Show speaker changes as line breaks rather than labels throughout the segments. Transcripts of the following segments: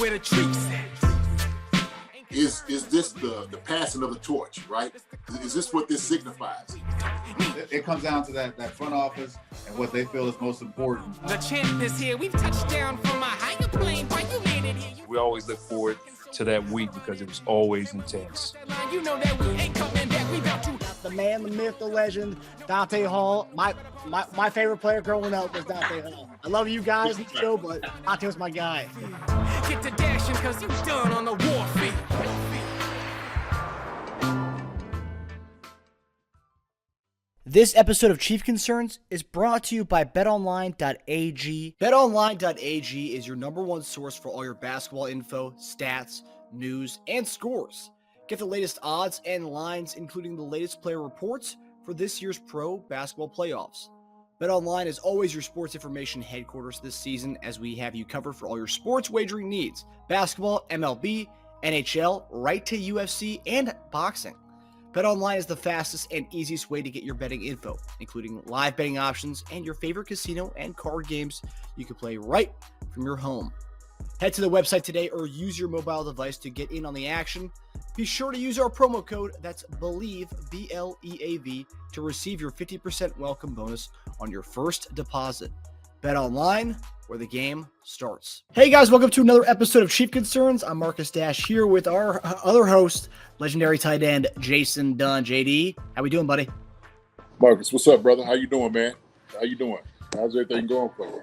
where the treats at.
Is this the passing of the torch, right? Is this what this signifies?
It comes down to that front office and what they feel is most important.
The champ is here. We've touched down from a higher plane. Why you made it here?
We always look forward to that week because it was always intense.
You know that we ain't coming back. We about to.
The man, the myth, the legend, Dante Hall. My favorite player growing up was Dante Hall. I love you guys in the show, but Dante was my guy.
Get to dashing because you done on the warfare.
This episode of Chief Concerns is brought to you by BetOnline.AG. BetOnline.AG is your number one source for all your basketball info, stats, news, and scores. Get the latest odds and lines, including the latest player reports for this year's pro basketball playoffs. BetOnline is always your sports information headquarters this season, as we have you covered for all your sports wagering needs. Basketball, MLB, NHL, right to UFC, and boxing. BetOnline is the fastest and easiest way to get your betting info, including live betting options and your favorite casino and card games you can play right from your home. Head to the website today or use your mobile device to get in on the action. Be sure to use our promo code, that's BELIEVE, B-L-E-A-V, to receive your 50% welcome bonus on your first deposit. Bet online, where the game starts. Hey guys, welcome to another episode of Chief Concerns. I'm Marcus Dash here with our other host, legendary tight end Jason Dunn. JD, how we doing, buddy?
Marcus, what's up, brother? How you doing, man? How you doing? How's everything going for you?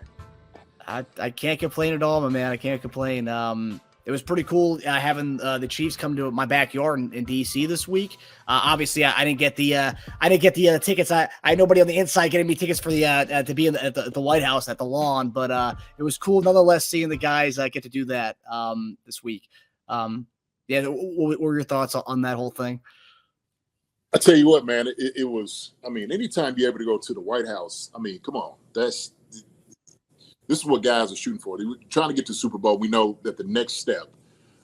I can't complain at all, my man. I can't complain. It was pretty cool having the Chiefs come to my backyard in DC this week. Obviously, I didn't get the tickets. I had nobody on the inside getting me tickets for the to be at the White House at the lawn. But it was cool nonetheless seeing the guys get to do that this week. Yeah, what were your thoughts on that whole thing?
I tell you what, man, it was. I mean, anytime you're able to go to the White House, I mean, come on, this is what guys are shooting for. They're trying to get to the Super Bowl. We know that the next step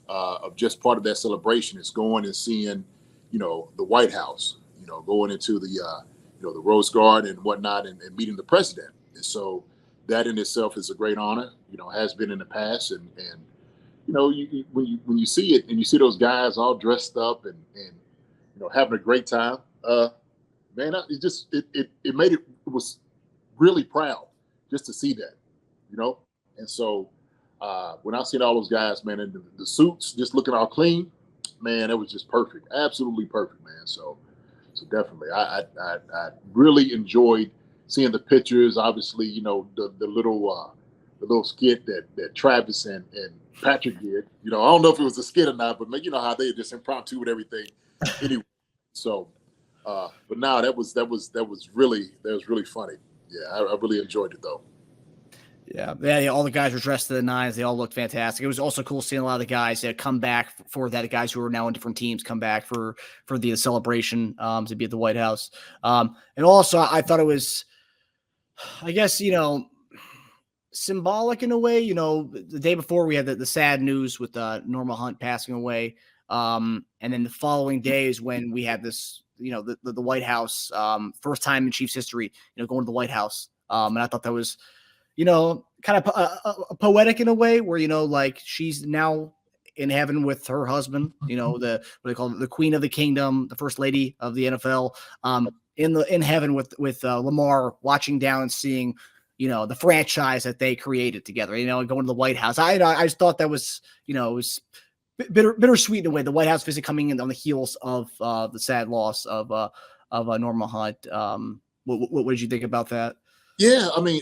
of just part of that celebration is going and seeing, the White House, going into the, the Rose Garden and whatnot and meeting the president. And so that in itself is a great honor, has been in the past. And when you see it and you see those guys all dressed up and having a great time, man, it made it was really proud just to see that. And so when I seen all those guys, man, and the suits just looking all clean, man, it was just perfect, absolutely perfect, man. So definitely, I really enjoyed seeing the pictures. Obviously, the little skit that Travis and Patrick did. I don't know if it was a skit or not, but man, you know how they just impromptu with everything. Anyway, so but now that was really funny. Yeah, I really enjoyed it though.
Yeah, all the guys were dressed to the nines. They all looked fantastic. It was also cool seeing a lot of the guys that come back for that. The guys who are now in different teams come back for the celebration to be at the White House. And also, I thought it was, I guess, symbolic in a way. The day before we had the sad news with Norma Hunt passing away, and then the following days when we had this, the White House, first time in Chiefs history, going to the White House. And I thought that was, kind of poetic in a way where, like she's now in heaven with her husband, what they call it, the queen of the kingdom, the first lady of the NFL, in heaven with Lamar watching down and seeing, the franchise that they created together, and going to the White House. I just thought that was, it was bittersweet in a way. The White House visit coming in on the heels of the sad loss of Norma Hunt. What did you think about that?
Yeah, I mean,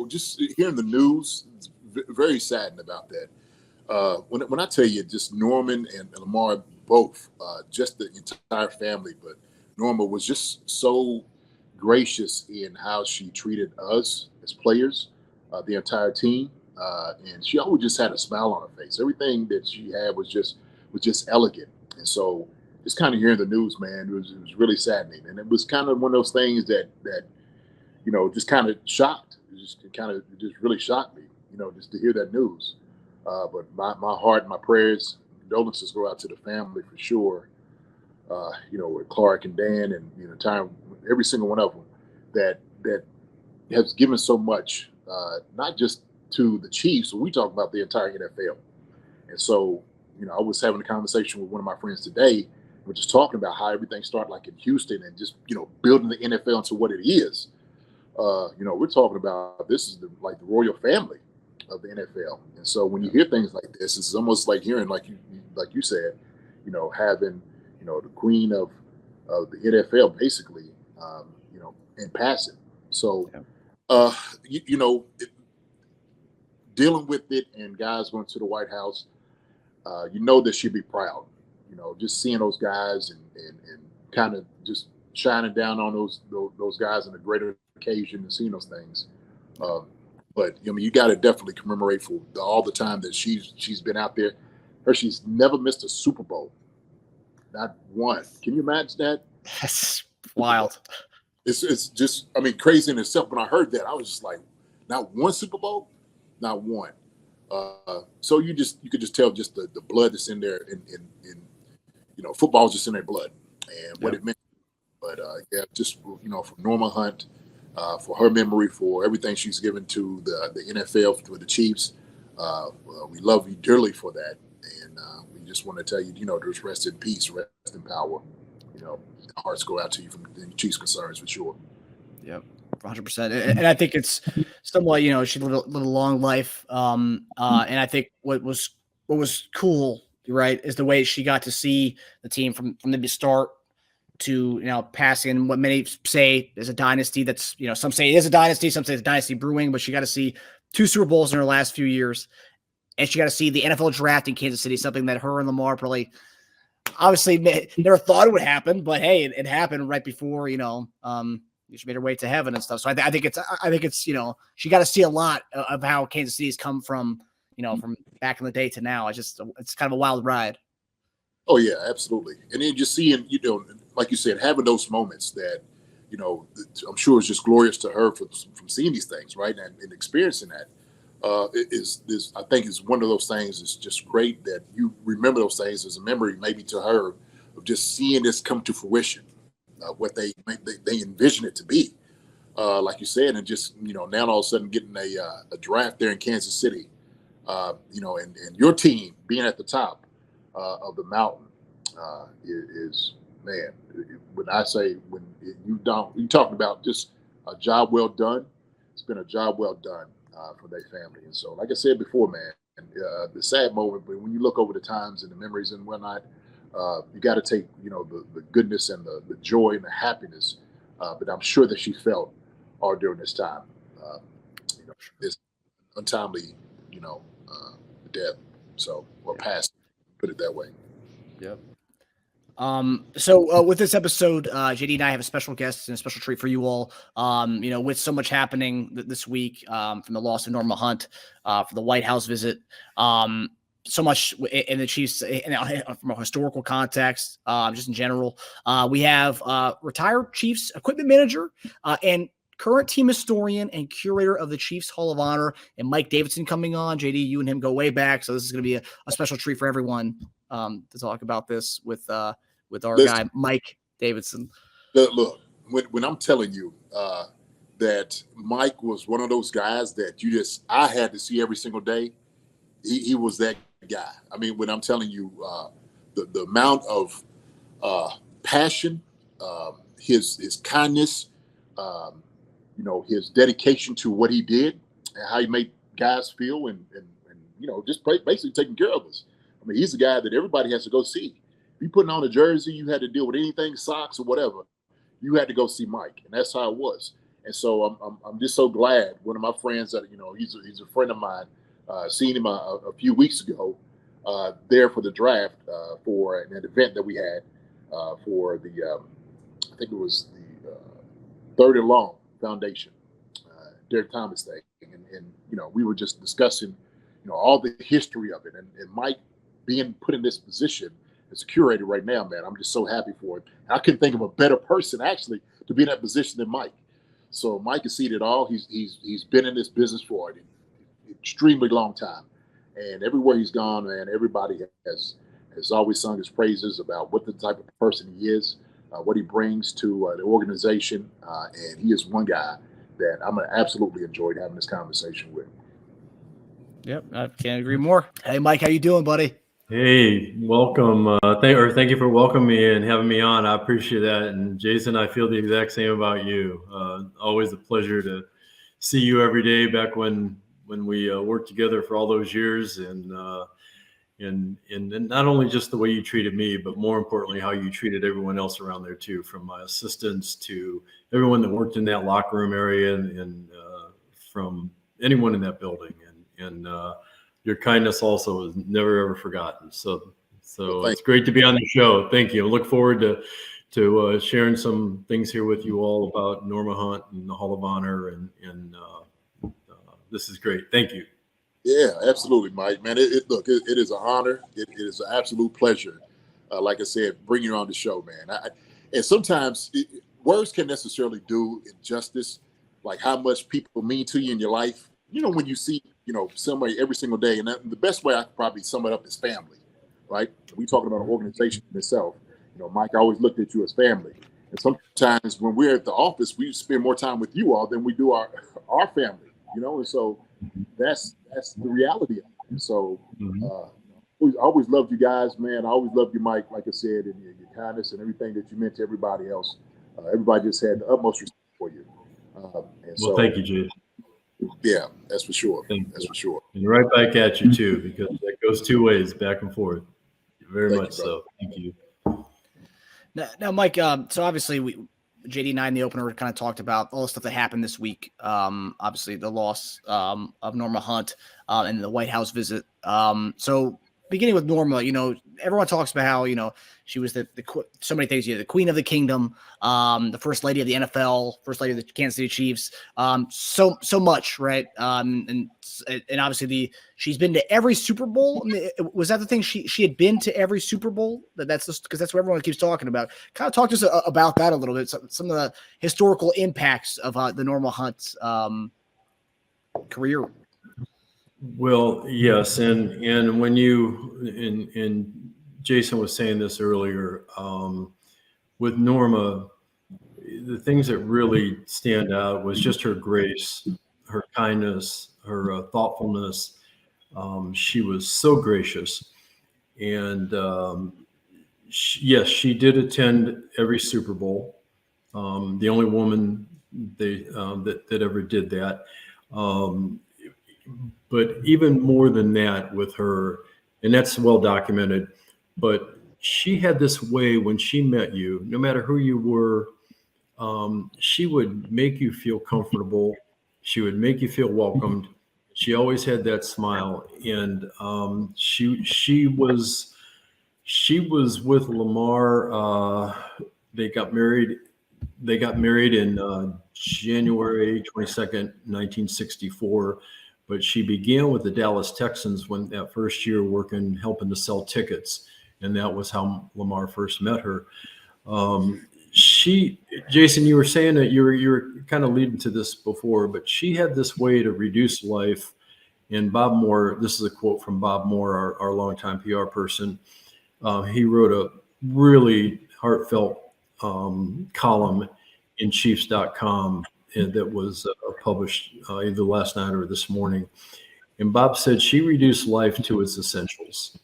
just hearing the news, it's very saddened about that. When I tell you, just Norman and Lamar both, just the entire family, but Norma was just so gracious in how she treated us as players, the entire team, and she always just had a smile on her face. Everything that she had was just elegant, and so just kind of hearing the news, man, it was really saddening, and it was kind of one of those things that just kind of shocked. It just really shocked me, just to hear that news. But my heart and my prayers, condolences go out to the family for sure. With Clark and Dan and every single one of them that has given so much, not just to the Chiefs. We talk about the entire NFL, And so, I was having a conversation with one of my friends today. We're just talking about how everything started like in Houston and just, building the NFL into what it is. We're talking about this is the royal family of the NFL. And so when you hear things like this, it's almost like hearing, like you said, having, the queen of the NFL basically, in passing. So, dealing with it and guys going to the White House, that she'd be proud. Just seeing those guys and kind of just shining down on those guys in a greater occasion and seeing those things. But you got to definitely commemorate for all the time that she's been out there. She's never missed a Super Bowl, not one. Can you imagine that?
That's wild.
It's just crazy in itself. When I heard that, I was just like, not one Super Bowl, not one. So you could just tell just the blood that's in there, in football is just in their blood and what it meant. But just for Norma Hunt, for her memory, for everything she's given to the NFL, for the Chiefs, we love you dearly for that, and we just want to tell you, just rest in peace, rest in power. Our hearts go out to you from the Chiefs concerns for sure.
Yep. 100%. And I think it's somewhat, she lived a long life. And I think what was cool, right, is the way she got to see the team from the start to, passing what many say is a dynasty. That's, some say it is a dynasty, some say it's a dynasty brewing, but she got to see 2 Super Bowls in her last few years. And she got to see the NFL draft in Kansas City, something that her and Lamar probably obviously never thought it would happen, but hey, it happened right before, she made her way to heaven and stuff. So I think it's, she got to see a lot of how Kansas City's come from, from back in the day to now. It's kind of a wild ride.
Oh yeah, absolutely. And then just seeing, like you said, having those moments that, I'm sure is just glorious to her from seeing these things, right, and experiencing that. I think is one of those things. It's just great that you remember those things as a memory, maybe to her, of just seeing this come to fruition, what they envision it to be, like you said, and just now all of a sudden getting a draft there in Kansas City, and your team being at the top of the mountain is man. When you talking about just a job well done, it's been a job well done. For their family. And so, like I said before, man, the sad moment, but when you look over the times and the memories and whatnot, you got to take, the goodness and the joy and the happiness that I'm sure that she felt all during this time. This untimely, death. So, or passing, put it that way.
Yep. So with this episode, JD and I have a special guest and a special treat for you all. With so much happening this week, from the loss of Norma Hunt, for the White House visit, so much in the Chiefs from a historical context, just in general. We have retired Chiefs equipment manager and current team historian and curator of the Chiefs Hall of Honor, and Mike Davidson coming on. JD, you and him go way back, so this is going to be a special treat for everyone to talk about this with our guy Mike Davidson.
Look, when I'm telling you that Mike was one of those guys that I had to see every single day, he was that guy. When I'm telling you the amount of passion, his kindness, his dedication to what he did and how he made guys feel and just basically taking care of us. He's the guy that everybody has to go see. If you putting on a jersey, you had to deal with anything, socks or whatever, you had to go see Mike, and that's how it was. And so I'm just so glad. One of my friends that he's a friend of mine. Seen him a few weeks ago there for the draft for an event that we had for the I think it was the Third and Long Foundation, Derek Thomas thing, and we were just discussing all the history of it, and Mike being put in this position as a curator right now, man, I'm just so happy for him. I couldn't think of a better person actually to be in that position than Mike. So Mike has seen it all. He's been in this business for an extremely long time, and everywhere he's gone, man, everybody has always sung his praises about what the type of person he is, what he brings to the organization, and he is one guy that I'm gonna absolutely enjoy having this conversation with.
Yep, I can't agree more. Hey, Mike, how you doing, buddy?
Hey, welcome. Thank you for welcoming me and having me on. I appreciate that. And Jason, I feel the exact same about you. Always a pleasure to see you every day. Back when we worked together for all those years, and not only just the way you treated me, but more importantly, how you treated everyone else around there too, from my assistants to everyone that worked in that locker room area, and from anyone in that building. And your kindness also is never ever forgotten. So it's great to be on the show. Thank you. I look forward to sharing some things here with you all about Norma Hunt and the Hall of Honor, and this is great. Thank you.
Yeah, absolutely, Mike. Man, it is an honor. It is an absolute pleasure. Like I said, bringing you on the show, man. And sometimes words can't necessarily do injustice, like how much people mean to you in your life. When you see, somebody every single day, and the best way I could probably sum it up is family, right? We talking about an organization itself. Mike, I always looked at you as family. And sometimes when we're at the office, we spend more time with you all than we do our family, and so that's the reality of it. So I always loved you guys, man. I always loved you, Mike, like I said, and your kindness and everything that you meant to everybody else. Everybody just had the utmost respect for you.
Thank you, Jason.
Yeah, that's for sure. That's for sure.
And right back at you too, because that goes two ways, back and forth. Very
Thank
much
you,
so. Thank you.
Now, Mike, so obviously JD and I in the opener kind of talked about all the stuff that happened this week. Obviously the loss of Norma Hunt and the White House visit. So beginning with Norma, everyone talks about how, she was the so many things, the queen of the kingdom, the first lady of the NFL, first lady of the Kansas City Chiefs, so much, right? And obviously she's been to every Super Bowl. Was that the thing? She had been to every Super Bowl. That's just because that's what everyone keeps talking about. Kind of talk to us about that a little bit. Some of the historical impacts of the Norma Hunt career.
Well, yes, and when you and Jason was saying this earlier, with Norma, the things that really stand out was just her grace, her kindness, her thoughtfulness. She was so gracious, and she did attend every Super Bowl. The only woman that ever did that. But even more than that with her, and that's well documented, but she had this way when she met you, no matter who you were, she would make you feel comfortable. She would make you feel welcomed. She always had that smile. And she was with Lamar. They got married in January 22nd, 1964. But she began with the Dallas Texans when that first year helping to sell tickets. And that was how Lamar first met her. Jason, you were saying that you were kind of leading to this before, but she had this way to reduce life. And Bob Moore, this is a quote from Bob Moore, our longtime PR person. He wrote a really heartfelt column in Chiefs.com that was published either last night or this morning. And Bob said she reduced life to its essentials.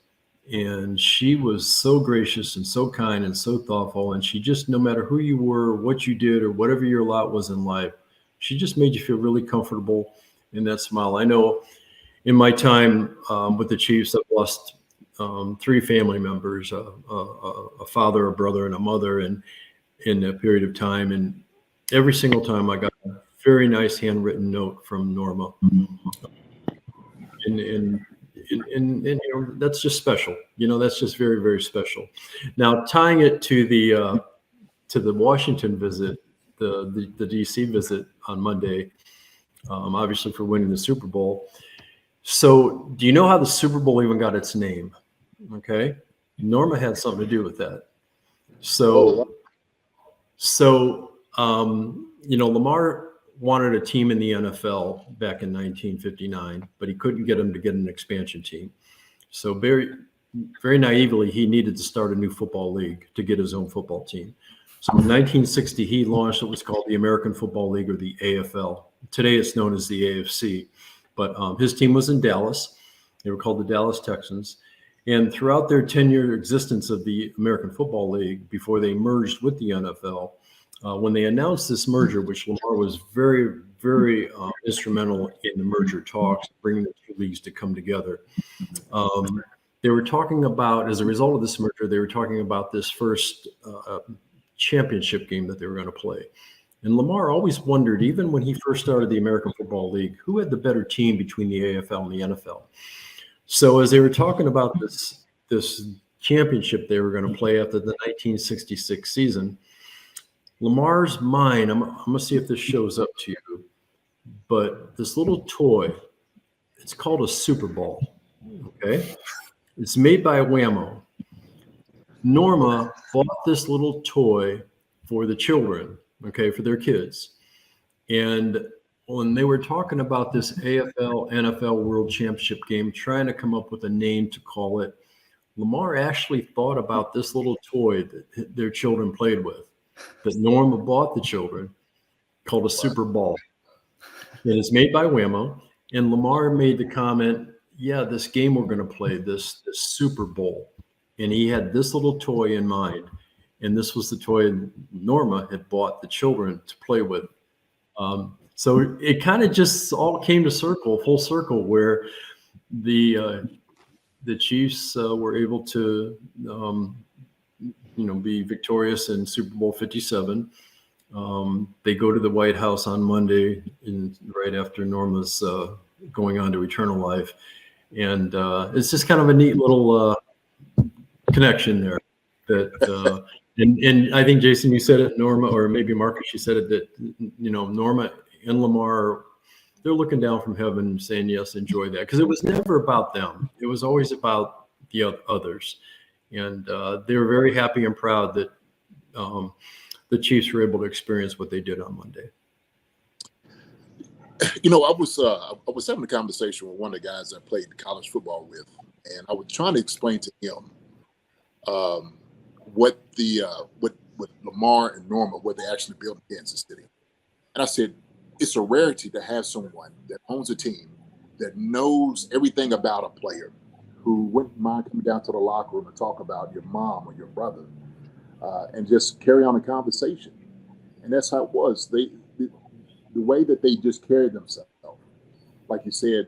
And she was so gracious and so kind and so thoughtful. And she just, no matter who you were, what you did, or whatever your lot was in life, she just made you feel really comfortable in that smile. I know in my time with the Chiefs, I've lost 3 family members, a father, a brother, and a mother in that period of time. And every single time I got a very nice handwritten note from Norma. And that's just special. That's just very, very special. Now, tying it to the Washington visit, the DC visit on Monday, obviously for winning the Super Bowl. So do you know how the Super Bowl even got its name? Okay. Norma had something to do with that. So Lamar wanted a team in the NFL back in 1959, but he couldn't get them to get an expansion team. So very, very naively, he needed to start a new football league to get his own football team. So in 1960, he launched what was called the American Football League, or the AFL. Today it's known as the AFC. But his team was in Dallas. They were called the Dallas Texans. And throughout their 10-year existence of the American Football League, before they merged with the NFL, when they announced this merger, which Lamar was very, very instrumental in the merger talks, bringing the two leagues to come together, they were talking about, as a result of this merger, they were talking about this first championship game that they were going to play. And Lamar always wondered, even when he first started the American Football League, who had the better team between the AFL and the NFL. So as they were talking about this championship they were going to play after the 1966 season, Lamar's mind, I'm going to see if this shows up to you, but this little toy, it's called a Super Bowl, okay? It's made by Whammo. Norma bought this little toy for the children, okay, for their kids. And when they were talking about this AFL, NFL World Championship game, trying to come up with a name to call it, Lamar actually thought about this little toy that their children played with, that Norma bought the children, called a Super Bowl. And it's made by Whammo. And Lamar made the comment, yeah, this game we're going to play, this Super Bowl. And he had this little toy in mind. And this was the toy Norma had bought the children to play with. So it kind of just all came to full circle, where the Chiefs were able to, be victorious in Super Bowl 57. They go to the White House on Monday, right after Norma's going on to eternal life, and it's just kind of a neat little connection there. That and I think, Jason, you said it, Norma, or maybe Marcus, you said it, that Norma and Lamar, they're looking down from heaven saying, yes, enjoy that. Because it was never about them. It was always about the others. And they were very happy and proud that the Chiefs were able to experience what they did on Monday.
I was having a conversation with one of the guys I played college football with, and I was trying to explain to him what Lamar and Norma, what they actually built in Kansas City. And I said, it's a rarity to have someone that owns a team that knows everything about a player, who wouldn't mind coming down to the locker room and talk about your mom or your brother, and just carry on a conversation. And that's how it was. The way that they just carried themselves, like you said,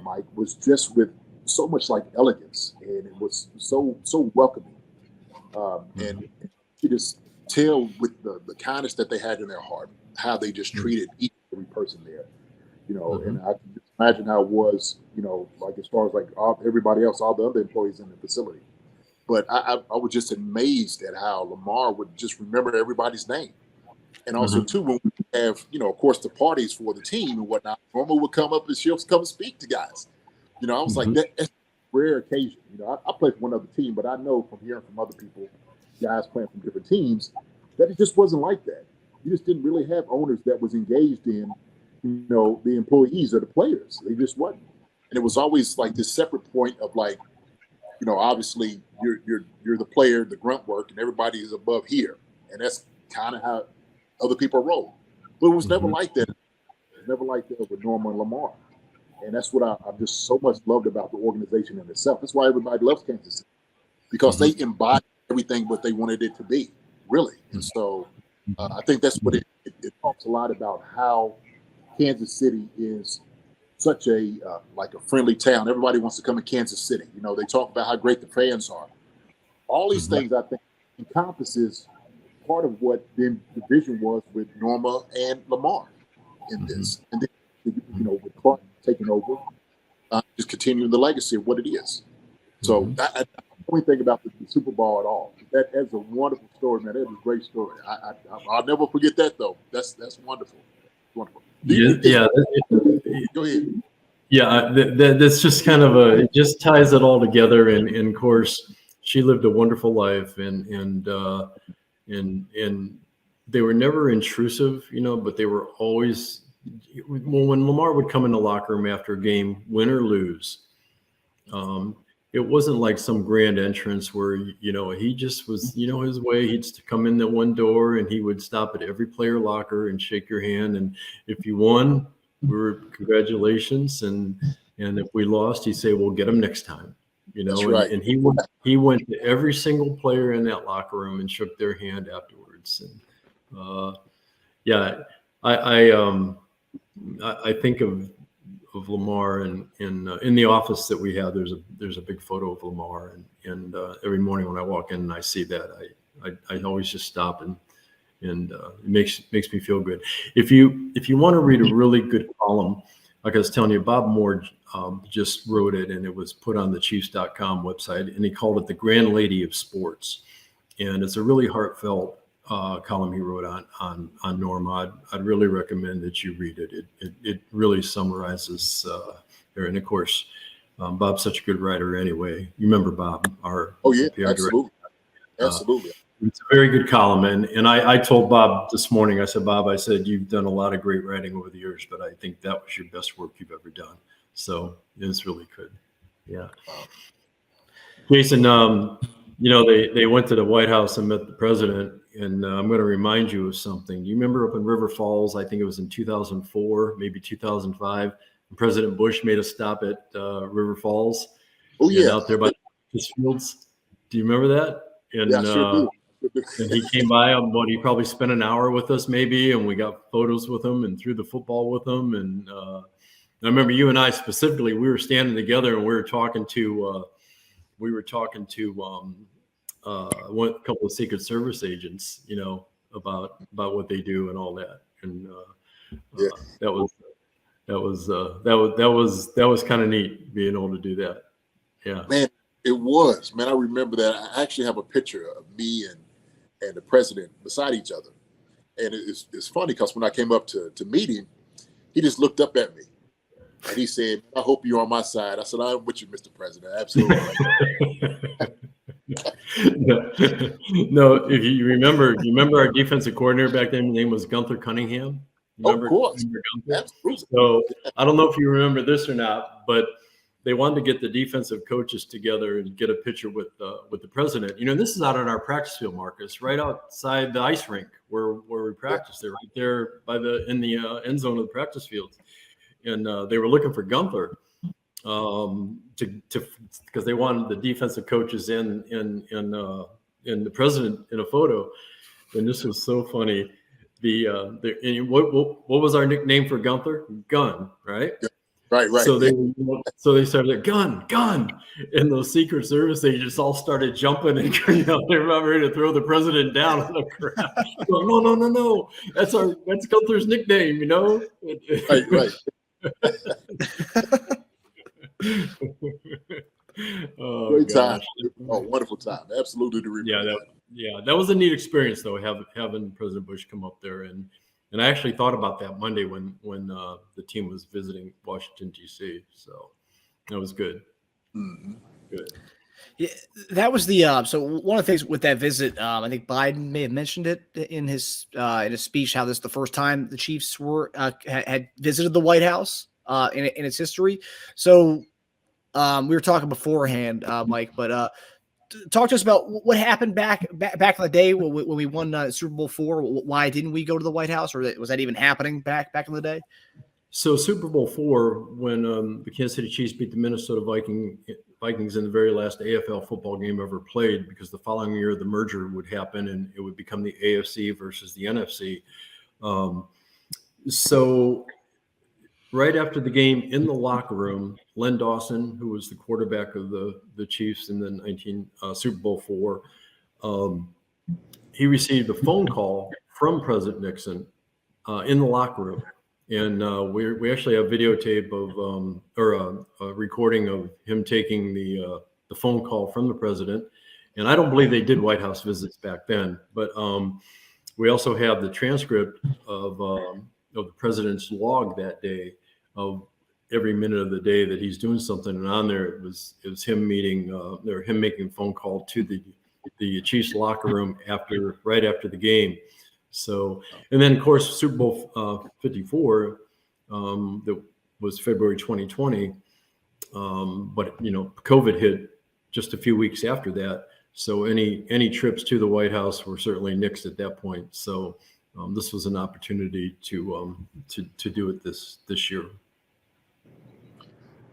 Mike, was just with so much like elegance, and it was so welcoming. And you just tell with the kindness that they had in their heart, how they just treated each and every person there, and I can just imagine how it was, like as far as like everybody else, all the other employees in the facility. But I was just amazed at how Lamar would just remember everybody's name. And also too, when we have, of course, the parties for the team and whatnot, Norma would come up and she'll come and speak to guys. I was like, that's a rare occasion. I played for one other team, but I know from hearing from other people, guys playing from different teams, that it just wasn't like that. You just didn't really have owners that was engaged in, the employees or the players. They just wasn't. And it was always like this separate point of like, obviously you're the player, the grunt work, and everybody is above here. And that's kind of how other people roll. But it was never like that. It was never like that with Norma and Lamar. And that's what I just so much loved about the organization in itself. That's why everybody loves Kansas City, because they embody everything what they wanted it to be, really. And so I think that's what it talks a lot about, how Kansas City is such a like a friendly town. Everybody wants to come to Kansas City. They talk about how great the fans are. All these things, I think, encompasses part of what then the vision was with Norma and Lamar in this. And then, with Clark taking over, just continuing the legacy of what it is. So I don't really think about the Super Bowl at all. That's a wonderful story, man. That is a great story. I'll never forget that, though. That's wonderful. Wonderful. Go ahead.
Yeah, that's just kind of it just ties it all together. And of course, she lived a wonderful life, and they were never intrusive, but they were always, when Lamar would come in the locker room after a game, win or lose, it wasn't like some grand entrance where, he just was, his way. He'd come in that one door and he would stop at every player locker and shake your hand. And if you won, congratulations, and if we lost, he'd say, we'll get them next time.
That's right.
And he went to every single player in that locker room and shook their hand afterwards. And I think of Lamar, and in the office that we have, there's a big photo of Lamar, and every morning when I walk in and I see that, I always just stop and it makes me feel good. If you want to read a really good column, like I was telling you, Bob Moore just wrote it, and it was put on the Chiefs.com website, and he called it the Grand Lady of Sports, and it's a really heartfelt column he wrote on Norma. I'd really recommend that you read it. It really summarizes there, and of course, Bob's such a good writer anyway. You remember Bob, our PR
absolutely,
director.
absolutely.
It's a very good column, and I told Bob this morning, I said, Bob, I said, you've done a lot of great writing over the years, but I think that was your best work you've ever done. So it's really good. Yeah. Jason, they went to the White House and met the president, and I'm going to remind you of something. Do you remember up in River Falls, I think it was in 2004, maybe 2005, President Bush made a stop at River Falls.
Oh, yeah.
Out there by his fields. Do you remember that? And,
yeah, sure do.
And he came by, he probably spent an hour with us maybe, and we got photos with him and threw the football with him. And I remember you and I specifically, we were standing together and we were talking to a couple of Secret Service agents, about what they do and all that. And that was kind of neat being able to do that. Yeah,
man, it was, man. I remember that. I actually have a picture of me and the president beside each other, and it's funny because when I came up to meet him, he just looked up at me and he said, "I hope you're on my side." I said, "I'm with you, Mr. President, absolutely."
No, if you remember our defensive coordinator back then, his name was Gunther Cunningham.
Of course.
Absolutely. So I don't know if you remember this or not, but they wanted to get the defensive coaches together and get a picture with the president. This is out on our practice field, Marcus, right outside the ice rink where we practice. They're right there in the end zone of the practice field, and they were looking for Gunther because they wanted the defensive coaches in the president in a photo. And this was so funny. What was our nickname for Gunther? Gun, right?
Yeah. Right.
So they started gun, and those Secret Service agents all started jumping, and they were about ready to throw the president down on the ground. No, that's Gunther's nickname,
Right.
Oh,
great
gosh.
time. Oh, wonderful time. Absolutely to remember.
That was a neat experience though, having President Bush come up there, and I actually thought about that Monday when the team was visiting Washington, D.C. So that was good.
Mm-hmm.
Good.
Yeah, that was the so one of the things with that visit. I think Biden may have mentioned it in his speech how this is the first time the Chiefs had visited the White House in its history. So we were talking beforehand, Mike, but talk to us about what happened back in the day when we won Super Bowl IV. Why didn't we go to the White House, or was that even happening back in the day?
So Super Bowl IV, when the Kansas City Chiefs beat the Minnesota Vikings in the very last AFL football game ever played, because the following year the merger would happen and it would become the AFC versus the NFC. So right after the game in the locker room, Len Dawson, who was the quarterback of the Chiefs in the Super Bowl IV, he received a phone call from President Nixon in the locker room. And we actually have videotape of a recording of him taking the phone call from the president. And I don't believe they did White House visits back then, but we also have the transcript of the president's log that day of every minute of the day that he's doing something. And on there it was him making a phone call to the Chiefs locker room right after the game. So, and then of course, Super Bowl 54, that was February 2020. But COVID hit just a few weeks after that. So any trips to the White House were certainly nixed at that point. So this was an opportunity to do it this year.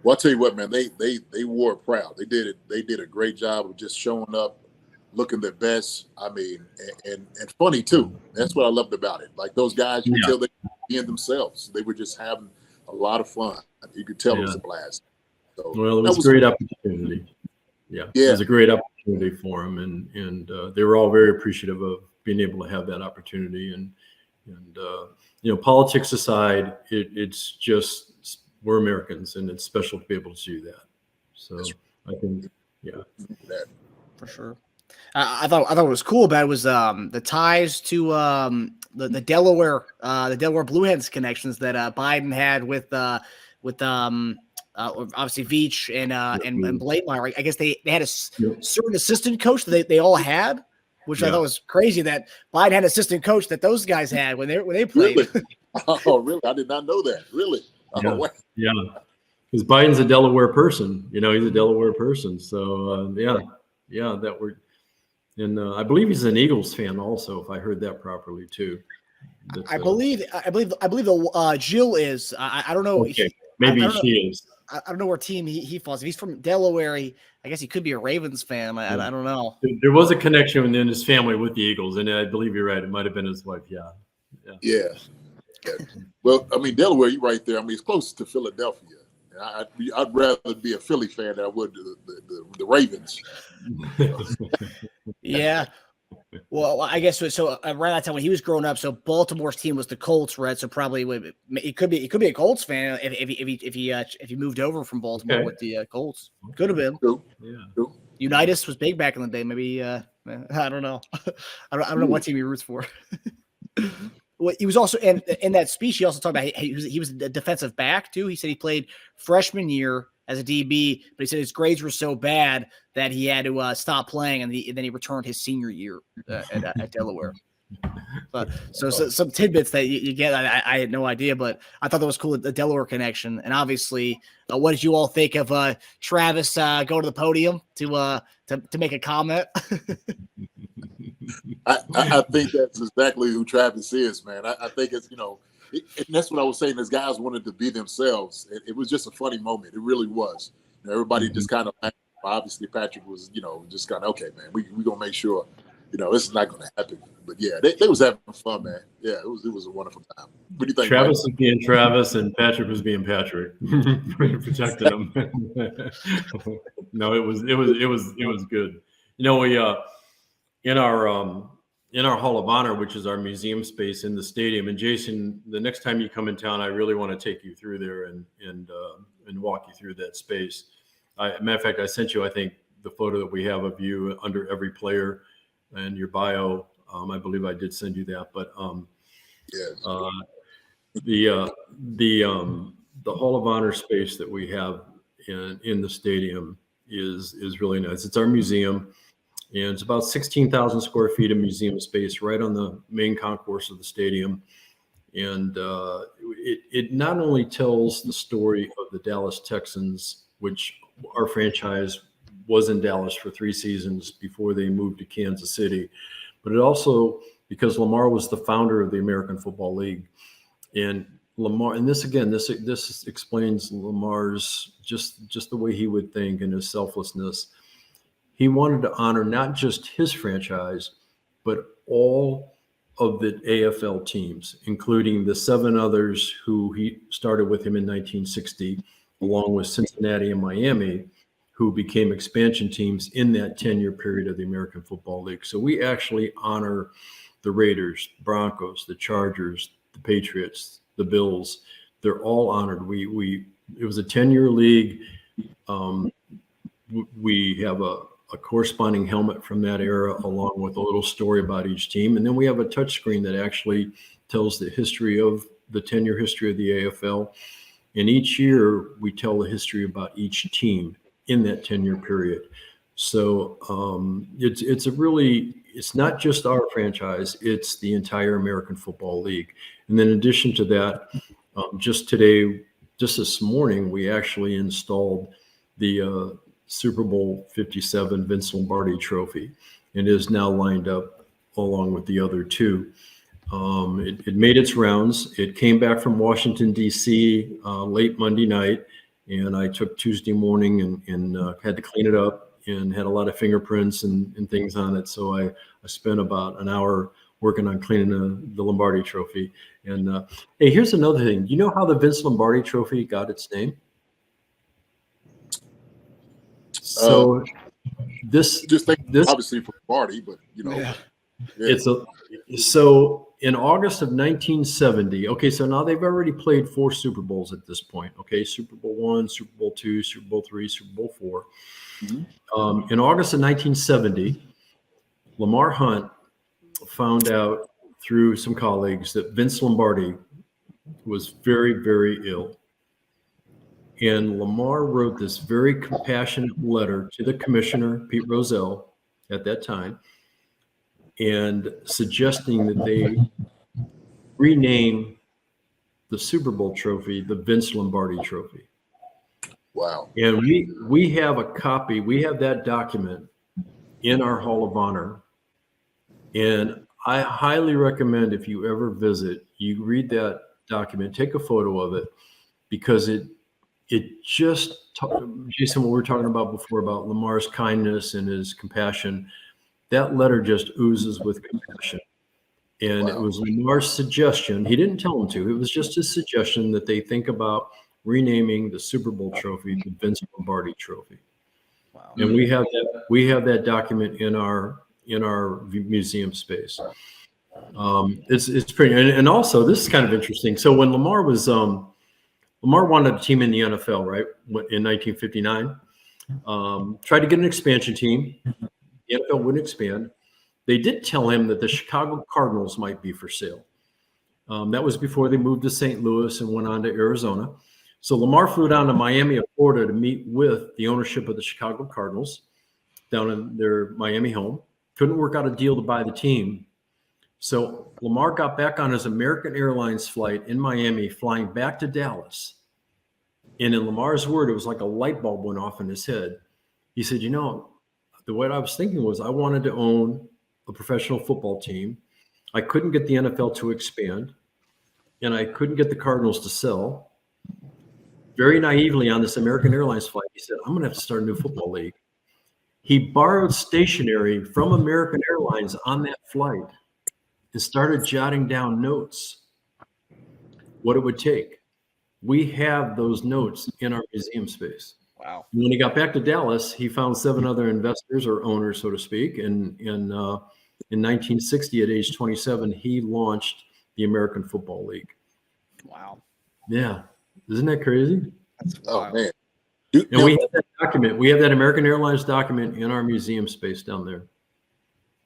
Well, I'll tell you what, man, they wore it proud. They did it. They did a great job of just showing up, looking their best. I mean, and funny too. That's what I loved about it. Like those guys, you could tell they were being themselves. They were just having a lot of fun. You could tell it was a blast. So,
well, it was a great opportunity. Yeah, it was a great opportunity for them, and they were all very appreciative of being able to have that opportunity. And politics aside, it's just we're Americans, and it's special to be able to do that. So I think,
for sure. I thought what was cool about it was the ties to the Delaware Blue Hens connections that Biden had with obviously Veach and Blakemeyer. I guess they had a certain assistant coach that they all had, which I thought was crazy that Biden had an assistant coach that those guys had when they played.
Really? Oh, really? I did not know that. Really?
Yeah. Because Biden's a Delaware person. He's a Delaware person. So that were. And I believe he's an Eagles fan also, if I heard that properly too.
I believe the Jill is. I don't know.
Okay. Maybe she is.
I don't know where team he falls. If he's from Delaware, I guess he could be a Ravens fan. I don't know.
There was a connection within his family with the Eagles, and I believe you're right. It might have been his wife. Yeah.
Well, I mean, Delaware, you're right there. I mean, it's close to Philadelphia. I'd rather be a Philly fan than I would the Ravens.
Yeah. Well, I guess so. Around that time when he was growing up, so Baltimore's team was the Colts, right? So probably it could be a Colts fan if he moved over from Baltimore with the Colts. Could have been.
True.
Unitas was big back in the day. Maybe I don't know. I don't know what team he roots for. Well, he was also in that speech. He also talked about he was a defensive back too. He said he played freshman year as a DB, but he said his grades were so bad that he had to stop playing, and then he returned his senior year at Delaware. So some tidbits that you get, I had no idea, but I thought that was cool, the Delaware connection. And obviously, what did you all think of Travis going to the podium to make a comment?
I think that's exactly who Travis is, man. I think it's, and that's what I was saying. These guys wanted to be themselves. It was just a funny moment. It really was. Everybody just kind of, obviously Patrick was, just kind of, okay, man, we going to make sure, this is not going to happen. But yeah, they was having fun, man. Yeah, it was a wonderful time. What do you think?
Travis was being Travis and Patrick was being Patrick. Protected him. No, it was good. We in our Hall of Honor, which is our museum space in the stadium. And Jason, the next time you come in town, I really want to take you through there and walk you through that space. Matter of fact, I sent you, I think, the photo that we have of you under every player and your bio. I believe I did send you that, but the Hall of Honor space that we have in the stadium is really nice. It's our museum. And it's about 16,000 square feet of museum space right on the main concourse of the stadium. And it not only tells the story of the Dallas Texans, which our franchise was in Dallas for 3 seasons before they moved to Kansas City, but it also, because Lamar was the founder of the American Football League. And Lamar, and this explains Lamar's just the way he would think and his selflessness. He wanted to honor not just his franchise, but all of the AFL teams, including the 7 others who he started with him in 1960, along with Cincinnati and Miami, who became expansion teams in that 10-year period of the American Football League. So we actually honor the Raiders, Broncos, the Chargers, the Patriots, the Bills. They're all honored. It was a 10-year league. We have a corresponding helmet from that era, along with a little story about each team. And then we have a touch screen that actually tells the history of the 10-year history of the AFL. And each year we tell the history about each team in that 10-year period. So it's not just our franchise, it's the entire American Football League. And then in addition to that, just this morning, we actually installed the Super Bowl 57 Vince Lombardi trophy, and is now lined up along with the other 2. It made its rounds. It came back from Washington, D.C. Late Monday night, and I took Tuesday morning and had to clean it up and had a lot of fingerprints and things on it. So I spent about an hour working on cleaning the Lombardi Trophy. And hey, here's another thing. You know how the Vince Lombardi Trophy got its name? So this
obviously for Lombardi, but
So in August of 1970, okay, so now they've already played 4 Super Bowls at this point, okay? Super Bowl I, Super Bowl II, Super Bowl III, Super Bowl IV. Mm-hmm. In August of 1970, Lamar Hunt found out through some colleagues that Vince Lombardi was very, very ill. And Lamar wrote this very compassionate letter to the commissioner, Pete Rozelle, at that time, and suggesting that they rename the Super Bowl trophy the Vince Lombardi Trophy.
Wow.
And we have a copy, we have that document in our Hall of Honor. And I highly recommend, if you ever visit, you read that document, take a photo of it, because it just, Jason, what we were talking about before about Lamar's kindness and his compassion, that letter just oozes with compassion. And It was Lamar's suggestion. He didn't tell him to. It was just his suggestion that they think about renaming the Super Bowl trophy the Vince Lombardi Trophy. Wow. And we have that document in our museum space. It's pretty, and also this is kind of interesting. So when Lamar wanted a team in the NFL, right? In 1959, tried to get an expansion team. The NFL wouldn't expand. They did tell him that the Chicago Cardinals might be for sale. That was before they moved to St. Louis and went on to Arizona. So Lamar flew down to Miami of Florida to meet with the ownership of the Chicago Cardinals down in their Miami home. Couldn't work out a deal to buy the team. So Lamar got back on his American Airlines flight in Miami, flying back to Dallas. And in Lamar's word, it was like a light bulb went off in his head. He said, the way I was thinking was I wanted to own a professional football team. I couldn't get the NFL to expand, and I couldn't get the Cardinals to sell. Very naively on this American Airlines flight, he said, I'm going to have to start a new football league. He borrowed stationery from American Airlines on that flight and started jotting down notes, what it would take. We have those notes in our museum space.
Wow.
When he got back to Dallas, he found 7 other investors or owners, so to speak. And in 1960, at age 27, he launched the American Football League.
Wow.
Yeah. Isn't that crazy?
Oh, man.
And we have that document. We have that American Airlines document in our museum space down there.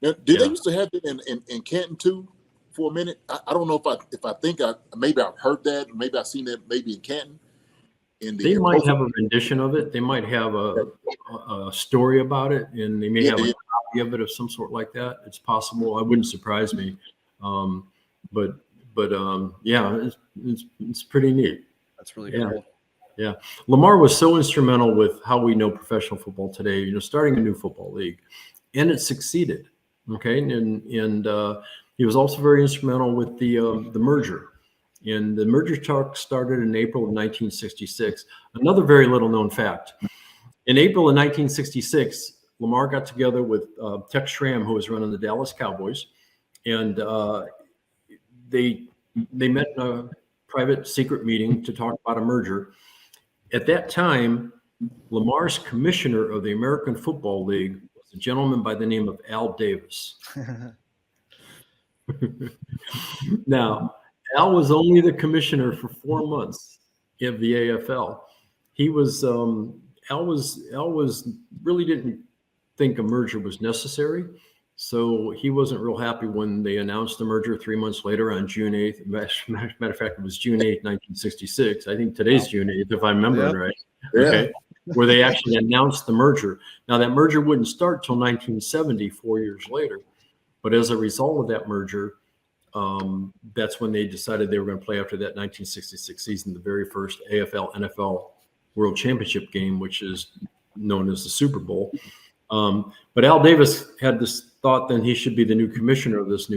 Now, did they used to have it in Canton too for a minute? I don't know if I think maybe I've heard that, maybe I've seen that maybe in Canton.
They might have a rendition of it. They might have a story about it, and they may have a copy of it of some sort like that. It's possible. It wouldn't surprise me. But yeah, it's pretty neat.
That's really cool.
Yeah. Lamar was so instrumental with how we know professional football today, starting a new football league, and it succeeded. Okay. And he was also very instrumental with the merger. And the merger talk started in April of 1966. Another very little known fact. In April of 1966, Lamar got together with Tex Schramm, who was running the Dallas Cowboys. And they met in a private secret meeting to talk about a merger. At that time, Lamar's commissioner of the American Football League was a gentleman by the name of Al Davis. Now, Al was only the commissioner for 4 months of the AFL. He was Al was really didn't think a merger was necessary, so he wasn't real happy when they announced the merger 3 months later on June 8th. Matter of fact, it was June 8th, 1966. I think today's June 8th, if I'm remembering right.
Yeah. Okay,
where they actually announced the merger. Now that merger wouldn't start till 1970, 4 years later, but as a result of that merger. That's when they decided they were going to play after that 1966 season, the very first AFL NFL World Championship game, which is known as the Super Bowl. But Al Davis had this thought then he should be the new commissioner of this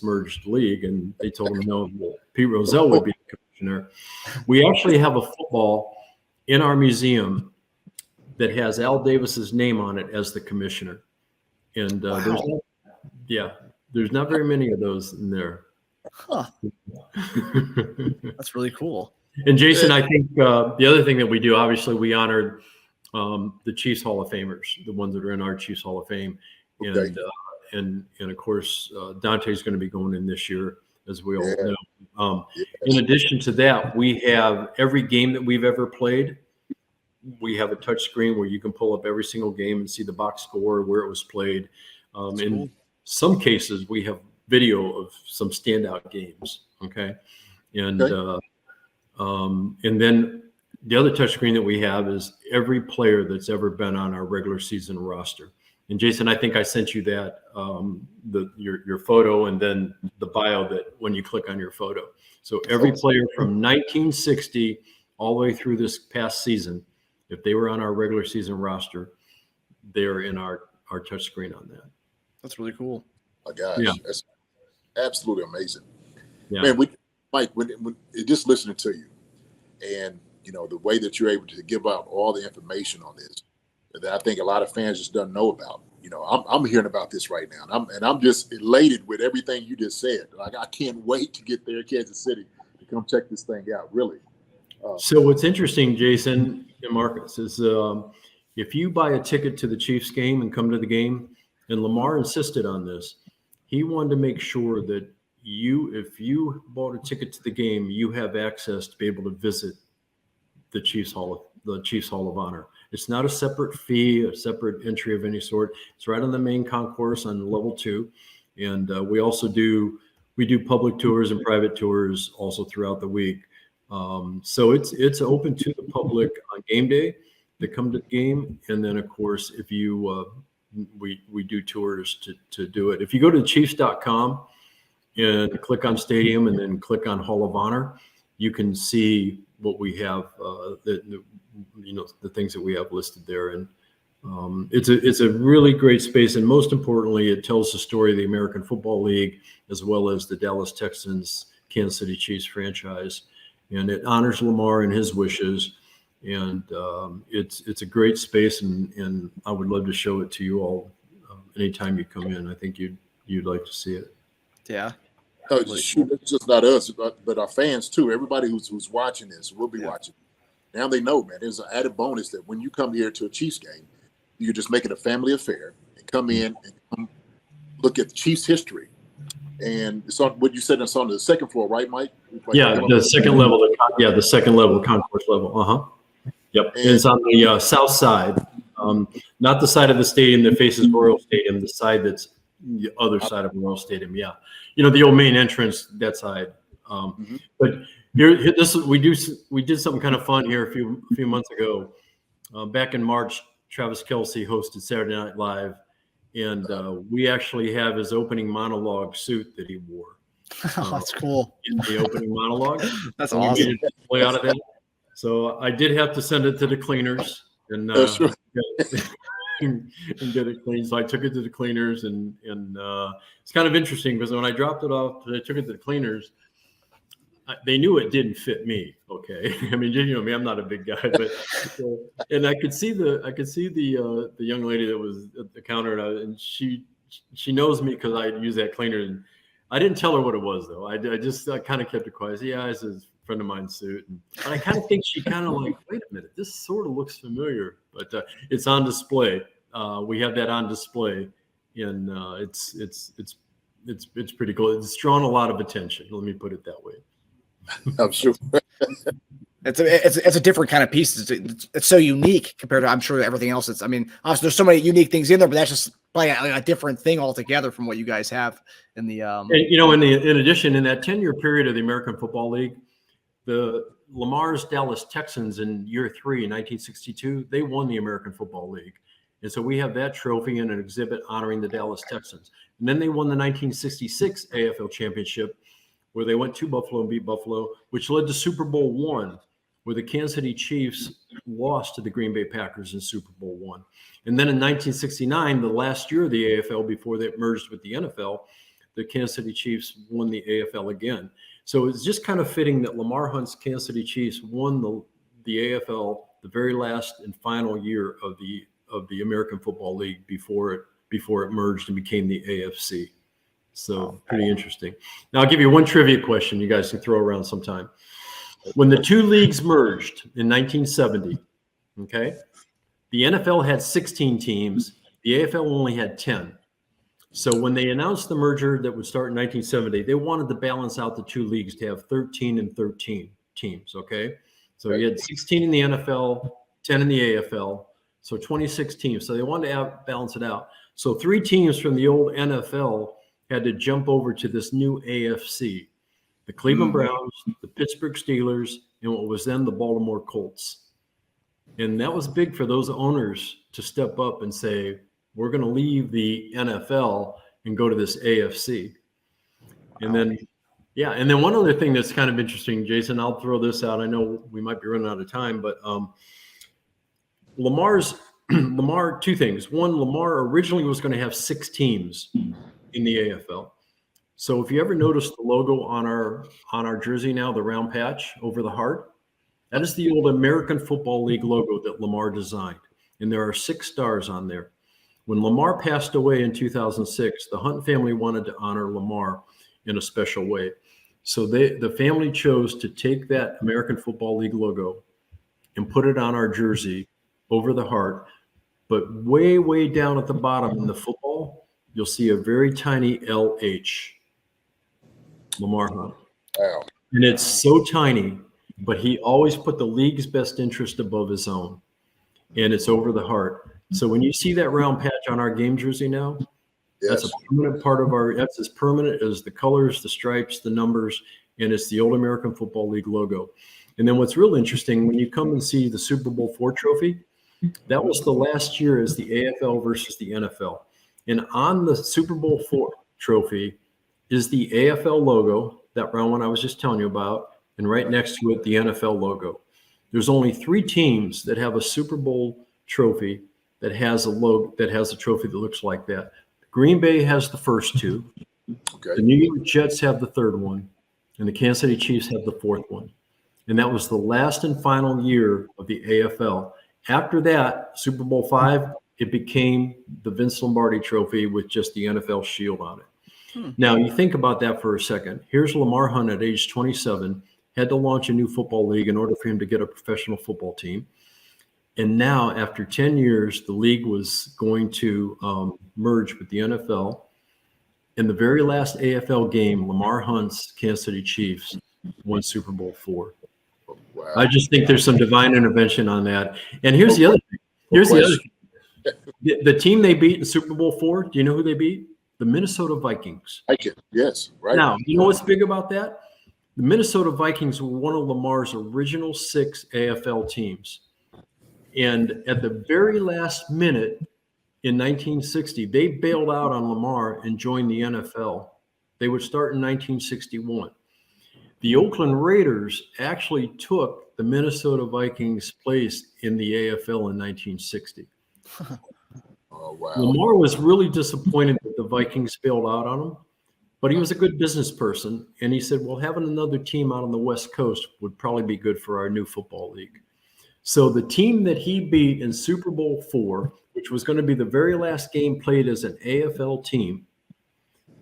merged league. And they told him no, Pete Rozelle would be the commissioner. We actually have a football in our museum that has Al Davis's name on it as the commissioner. And there's not very many of those in there.
Huh. That's really cool.
And Jason, I think the other thing that we do, obviously, we honored the Chiefs Hall of Famers, the ones that are in our Chiefs Hall of Fame, and of course Dante's going to be going in this year, as we all know. In addition to that, we have every game that we've ever played. We have a touch screen where you can pull up every single game and see the box score, where it was played. In some cases, we have video of some standout games. Okay, and then the other touchscreen that we have is every player that's ever been on our regular season roster. And Jason, I think I sent you that your photo and then the bio that when you click on your photo. So every player from 1960 all the way through this past season, if they were on our regular season roster, they're in our touchscreen on that.
That's really cool.
My gosh, that's absolutely amazing.
Yeah.
Man, Mike, when just listening to you, and the way that you're able to give out all the information on this, that I think a lot of fans just don't know about. I'm hearing about this right now, and I'm just elated with everything you just said. Like, I can't wait to get there, Kansas City, to come check this thing out. Really.
So what's interesting, Jason and Marcus, is if you buy a ticket to the Chiefs game and come to the game, and Lamar insisted on this, he wanted to make sure that if you bought a ticket to the game, you have access to be able to visit the Chiefs Hall of Honor. It's not a separate fee, a separate entry of any sort. It's right on the main concourse on level 2. And we also do public tours and private tours also throughout the week. So it's open to the public on game day that come to the game. And then, of course, if you we do tours to do it. If you go to Chiefs.com and click on Stadium and then click on Hall of Honor, you can see what we have, the things that we have listed there. And it's a really great space. And most importantly, it tells the story of the American Football League, as well as the Dallas Texans, Kansas City Chiefs franchise. And it honors Lamar and his wishes. And it's a great space. And I would love to show it to you all anytime you come in. I think you'd like to see it.
Yeah.
Shoot, it's just not us, but our fans too. Everybody who's watching this will be watching. Now they know, man. There's an added bonus that when you come here to a Chiefs game, you just make it a family affair and come in and come look at the Chiefs history. And it's on what you said. It's on the second floor, right, Mike?
Yeah, the second level. The second level, concourse level. Yep. And it's on the south side, not the side of the stadium that faces Royal Stadium. The side that's the other side of Royal Stadium. Yeah. The old main entrance, that side. But here, we did something kind of fun here a few months ago. Back in March, Travis Kelce hosted Saturday Night Live, and we actually have his opening monologue suit that he wore.
That's cool.
In the opening monologue.
That's awesome.
We made a play out of that. So I did have to send it to the cleaners, and and get it cleaned. So I took it to the cleaners, and it's kind of interesting because when I dropped it off, I took it to the cleaners. They knew it didn't fit me. Okay, I mean, me, I'm not a big guy, but and I could see the young lady that was at the counter, and she knows me because I use that cleaner, and I didn't tell her what it was though. I just kind of kept it quiet. I said, yeah, it's a friend of mine's suit, and I kind of think she kind of like, wait a minute, this sort of looks familiar, but it's on display. We have that on display, and it's pretty cool. It's drawn a lot of attention. Let me put it that way.
I'm sure.
It's a different kind of piece. It's so unique compared to, I'm sure, everything else. Obviously there's so many unique things in there, but that's just probably a different thing altogether from what you guys have in the.
In addition, in that 10-year period of the American Football League, the Lamar's Dallas Texans in year 3 in 1962, they won the American Football League. And so we have that trophy in an exhibit honoring the Dallas Texans. And then they won the 1966 AFL Championship, where they went to Buffalo and beat Buffalo, which led to Super Bowl I, where the Kansas City Chiefs lost to the Green Bay Packers in Super Bowl I. And then in 1969, the last year of the AFL before they merged with the NFL, the Kansas City Chiefs won the AFL again. So it's just kind of fitting that Lamar Hunt's Kansas City Chiefs won the AFL the very last and final year of the American Football League before it merged and became the AFC. So pretty interesting. Now I'll give you one trivia question you guys can throw around sometime. When the two leagues merged in 1970, okay, the NFL had 16 teams. The AFL only had 10. So when they announced the merger that would start in 1970, they wanted to balance out the two leagues to have 13 and 13 teams, okay? So you had 16 in the NFL, 10 in the AFL, so 26 teams. So they wanted to balance it out. So 3 teams from the old NFL had to jump over to this new AFC. The Cleveland Browns, the Pittsburgh Steelers, and what was then the Baltimore Colts. And that was big for those owners to step up and say, we're going to leave the NFL and go to this AFC. And then one other thing that's kind of interesting, Jason, I'll throw this out. I know we might be running out of time, but Lamar, 2 things. One, Lamar originally was going to have 6 teams in the AFL. So if you ever notice the logo on our jersey now, the round patch over the heart, that is the old American Football League logo that Lamar designed. And there are 6 stars on there. When Lamar passed away in 2006, the Hunt family wanted to honor Lamar in a special way. So the family chose to take that American Football League logo and put it on our jersey over the heart. But way, way down at the bottom in the football, you'll see a very tiny LH. Lamar Hunt.
Wow.
And it's so tiny, but he always put the league's best interest above his own. And it's over the heart. So when you see that round patch on our game jersey now, that's a permanent part of that's as permanent as the colors, the stripes, the numbers, and it's the old American Football League logo. And then what's real interesting, when you come and see the Super Bowl IV trophy, that was the last year as the AFL versus the NFL. And on the Super Bowl IV trophy is the AFL logo, that round one I was just telling you about, and right next to it, the NFL logo. There's only 3 teams that have a Super Bowl trophy that has a logo, that has a trophy that looks like that. Green Bay has the first 2.
Okay.
The New York Jets have the 3rd one, and the Kansas City Chiefs have the 4th one. And that was the last and final year of the AFL. After that, Super Bowl V, it became the Vince Lombardi trophy with just the NFL shield on it. Now, you think about that for a second. Here's Lamar Hunt at age 27, had to launch a new football league in order for him to get a professional football team. And now, after 10 years, the league was going to merge with the NFL. In the very last AFL game, Lamar Hunt's Kansas City Chiefs won Super Bowl IV.
Wow.
I just think there's some divine intervention on that. And here's the other thing. Here's the other thing. The team they beat in Super Bowl IV, do you know who they beat? The Minnesota Vikings.
Yes, right.
Now, you know what's big about that? The Minnesota Vikings were one of Lamar's original 6 AFL teams. And at the very last minute in 1960, they bailed out on Lamar and joined the NFL. They would start in 1961. The Oakland Raiders actually took the Minnesota Vikings' place in the AFL in 1960.
Oh, wow.
Lamar was really disappointed that the Vikings bailed out on him, but he was a good business person. And he said, well, having another team out on the West Coast would probably be good for our new football league. So the team that he beat in Super Bowl IV, which was going to be the very last game played as an AFL team,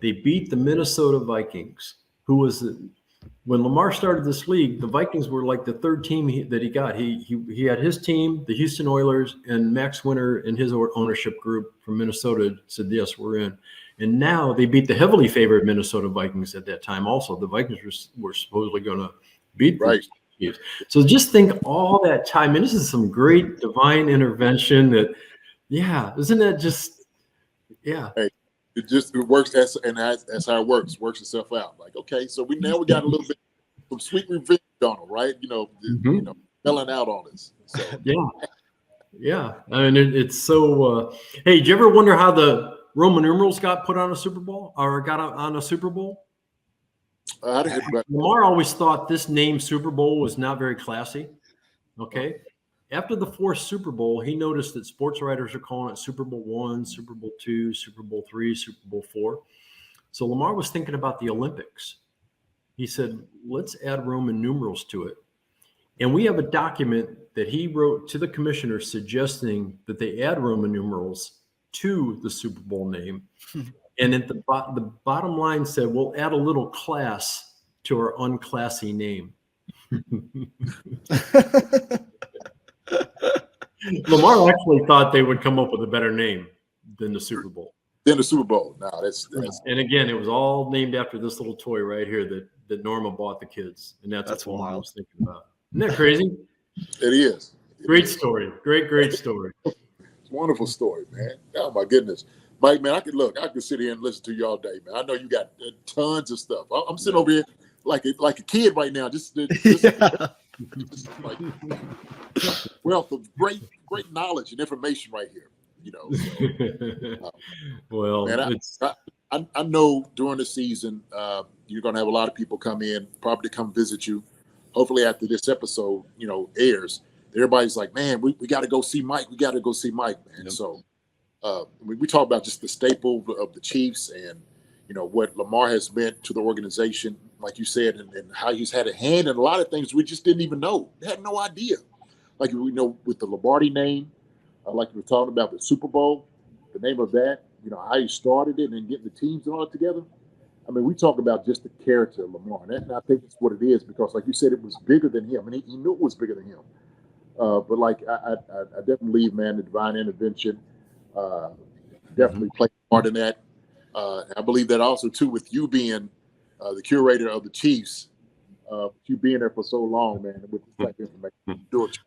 they beat the Minnesota Vikings, who was when Lamar started this league, the Vikings were like the 3rd team that he got. He had his team, the Houston Oilers, and Max Winter and his ownership group from Minnesota said, yes, we're in. And now they beat the heavily favored Minnesota Vikings at that time also. The Vikings were supposedly going to beat the Chiefs. So just think all that time. And this is some great divine intervention that, isn't that just,
Hey, it works. That's how it works. Works itself out. Like, okay, so we got a little bit some sweet revenge on them, right? Selling out on us. So.
Yeah. I mean, it's so. Hey, did you ever wonder how the Roman numerals got put on a Super Bowl or got on a Super Bowl?
I didn't.
Lamar always thought this name Super Bowl was not very classy. Okay. After the fourth Super Bowl, he noticed that sports writers are calling it Super Bowl I, Super Bowl II, Super Bowl III, Super Bowl IV. So Lamar was thinking about the Olympics. He said, let's add Roman numerals to it. And we have a document that he wrote to the commissioner suggesting that they add Roman numerals to the Super Bowl name. And at the bottom line said, we'll add a little class to our unclassy name. Lamar actually thought they would come up with a better name than the Super Bowl.
Then the Super Bowl. No, that's
And again, it was all named after this little toy right here that Norma bought the kids. And that's what I was thinking about. Isn't that crazy?
It is.
Great story. Great story.
It's a wonderful story, man. Oh my goodness. Mike, man, I could sit here and listen to you all day, man. I know you got tons of stuff. I'm sitting over here like a kid right now, just like wealth of great knowledge and information right here. So,
well,
man, I know during the season you're going to have a lot of people come in, probably come visit you. Hopefully, after this episode, airs, everybody's like, man, we got to go see Mike. We got to go see Mike, man. Yep. So we talk about just the staple of the Chiefs and what Lamar has meant to the organization, like you said, and how he's had a hand in a lot of things we just didn't even know. We had no idea. Like we know with the Lombardi name, like we were talking about the Super Bowl, the name of that, how he started it and getting the teams and all that together. I mean, we talk about just the character of Lamar, and I think that's what it is because, like you said, it was bigger than him, and he knew it was bigger than him. But like I definitely believe, man, the divine intervention definitely played a part in that. I believe that also too with you being the curator of the Chiefs, you being there for so long, man, with this type of information, do it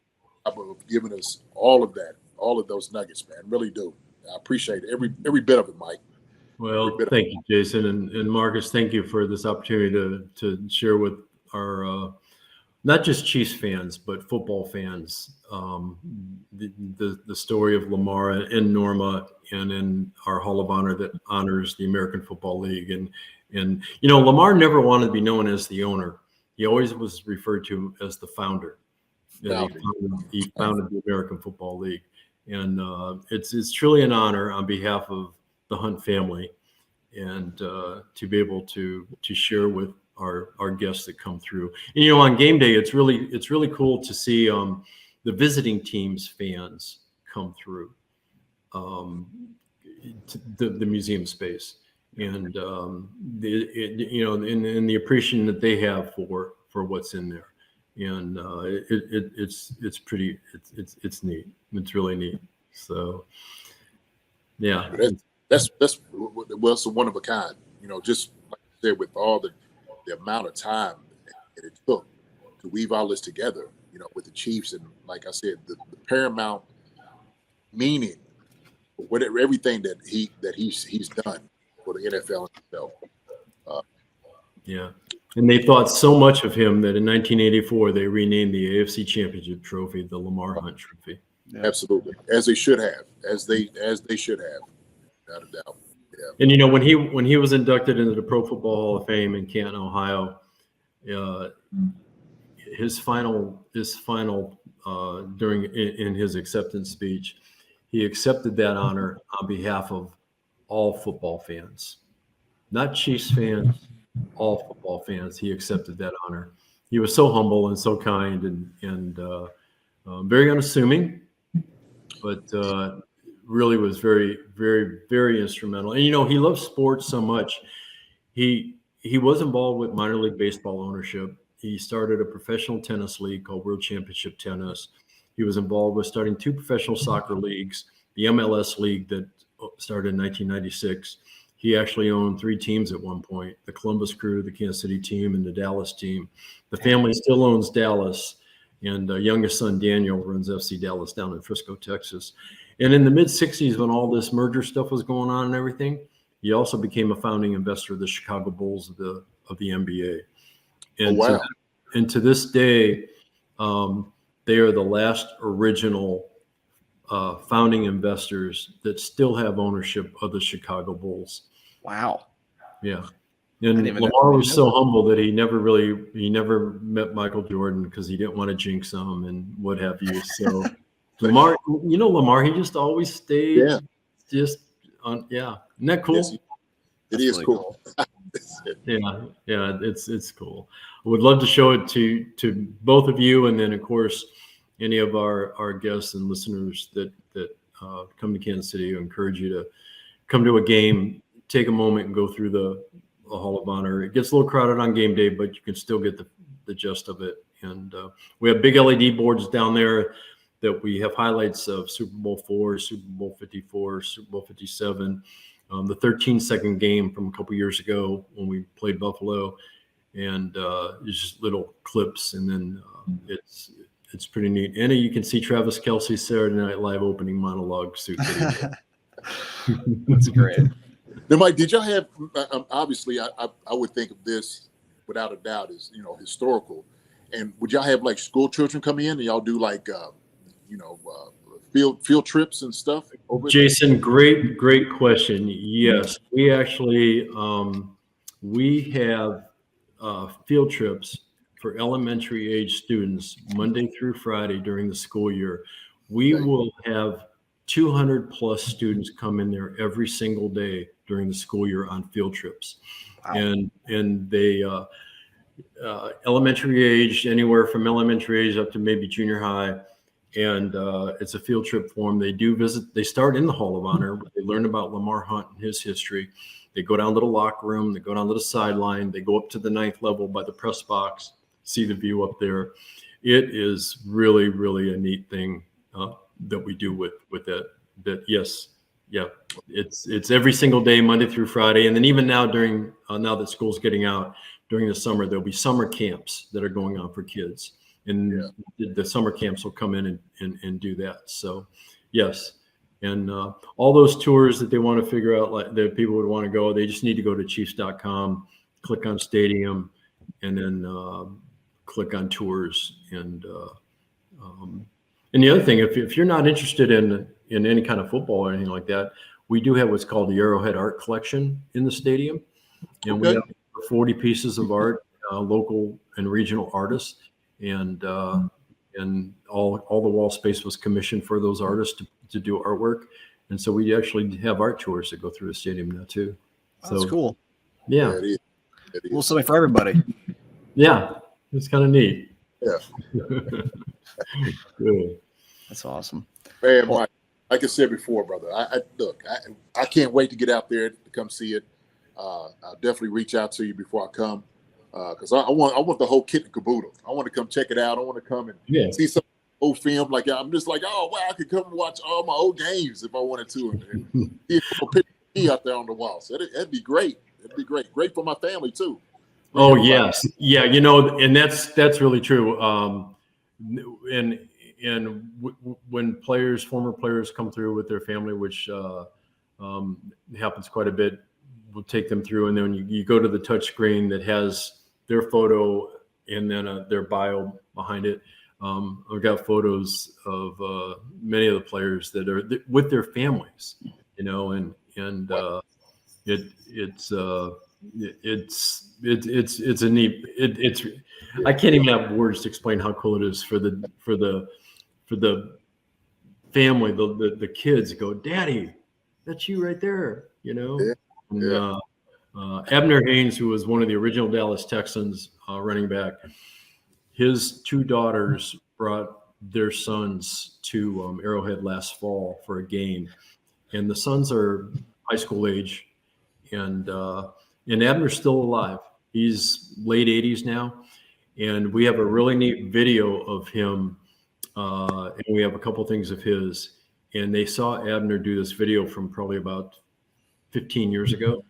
of giving us all of that, all of those nuggets, man. Really do. I appreciate every bit of it, Mike.
Well, thank you, Jason, and Marcus. Thank you for this opportunity to share with our not just Chiefs fans but football fans the story of Lamar and Norma, and in our Hall of Honor that honors the American Football League. And Lamar never wanted to be known as the owner. He always was referred to as the founder. He founded the American Football League, and it's truly an honor on behalf of the Hunt family, and to be able to share with our guests that come through. And on game day, it's really cool to see the visiting teams fans come through the museum space, and the appreciation that they have for what's in there. And it's pretty, it's neat. It's really neat. So yeah,
that's it's a one of a kind. Just like I said, with all the amount of time that it took to weave all this together, with the Chiefs, and like I said, the paramount meaning, whatever everything that he's done for the NFL itself.
Yeah. And they thought so much of him that in 1984 they renamed the AFC Championship Trophy the Lamar Hunt Trophy.
Yeah. Absolutely, as they should have, as they should have, without a doubt. Yeah.
And when he was inducted into the Pro Football Hall of Fame in Canton, Ohio, his final during in his acceptance speech, he accepted that honor on behalf of all football fans, not Chiefs fans. All football fans. He accepted that honor. He was so humble and so kind and very unassuming, but really was very, very, very instrumental. And he loves sports so much. He was involved with minor league baseball ownership. He started a professional tennis league called World Championship Tennis. He was involved with starting 2 professional soccer leagues, the MLS league that started in 1996. He actually owned 3 teams at one point: the Columbus Crew, the Kansas City team, and the Dallas team. The family still owns Dallas, and youngest son Daniel runs FC Dallas down in Frisco, Texas. And in the mid-'60s, when all this merger stuff was going on and everything, he also became a founding investor of the Chicago Bulls of the NBA. And,
wow.
To this day, they are the last original founding investors that still have ownership of the Chicago Bulls.
Wow.
Yeah. And
even
Lamar
know-
was so humble that he never met Michael Jordan because he didn't want to jinx him and what have you. So Lamar, he just always stayed just on. Yeah. Isn't that cool?
Yes, it is really cool.
Yeah, it's cool. I would love to show it to both of you, and then of course any of our guests and listeners that come to Kansas City. I encourage you to come to a game, take a moment, and go through the Hall of Honor. It gets a little crowded on game day, but you can still get the gist of it. And we have big LED boards down there that we have highlights of Super Bowl 4, Super Bowl 54, Super Bowl 57. The 13-second game from a couple years ago when we played Buffalo, and it's just little clips, and then it's pretty neat. And you can see Travis Kelce's Saturday Night Live opening monologue.
That's great.
Now, Mike, did y'all have? Obviously, I would think of this without a doubt as historical. And would y'all have like school children come in and y'all do like field trips and stuff over
Jason, great question. Yes, we actually we have field trips for elementary age students Monday through Friday during the school year. We will have 200 plus students come in there every single day during the school year on field trips. Wow. And they elementary age, anywhere from elementary age up to maybe junior high. And it's a field trip for them. They do visit, they start in the Hall of Honor. They learn about Lamar Hunt and his history. They go down to the locker room. They go down to the sideline. They go up to the 9th level by the press box, see the view up there. It is really, really a neat thing that we do with that. Yes. Yeah. It's every single day, Monday through Friday. And then even now now that school's getting out during the summer, there'll be summer camps that are going on for kids. And the summer camps will come in and do that. So, yes. And all those tours that they want to figure out, like that people would want to go, they just need to go to Chiefs.com, click on Stadium, and then click on tours. And the other thing, if you're not interested in any kind of football or anything like that, we do have what's called the Arrowhead Art Collection in the stadium. And we have 40 pieces of art, local and regional artists. And all the wall space was commissioned for those artists to do artwork. And so we actually have art tours that go through the stadium now too. So,
that's cool.
Yeah.
It is. Well, something for everybody.
Yeah. It's kind of neat.
Yeah.
Good.
That's awesome.
Man, Mike, like I said before, brother, I can't wait to get out there to come see it. I'll definitely reach out to you before I come. Because I want the whole kit and caboodle. I want to come check it out. I want to come and see some old film. Like I'm just like, oh wow, I could come and watch all my old games if I wanted to, and see a picture of me out there on the wall. So that'd be great. It'd be great. Great for my family too.
Oh yes, yeah. And that's really true. When former players come through with their family, which happens quite a bit, we'll take them through, and then you go to the touch screen that has their photo and then their bio behind it. I've got photos of many of the players that are with their families, and it's a neat. I can't even have words to explain how cool it is for the family. The kids go, "Daddy, that's you right there," And, Abner Haynes, who was one of the original Dallas Texans running back, his two daughters brought their sons to Arrowhead last fall for a game, and the sons are high school age, and Abner's still alive. He's late 80s now, and we have a really neat video of him, and we have a couple things of his, and they saw Abner do this video from probably about 15 years ago.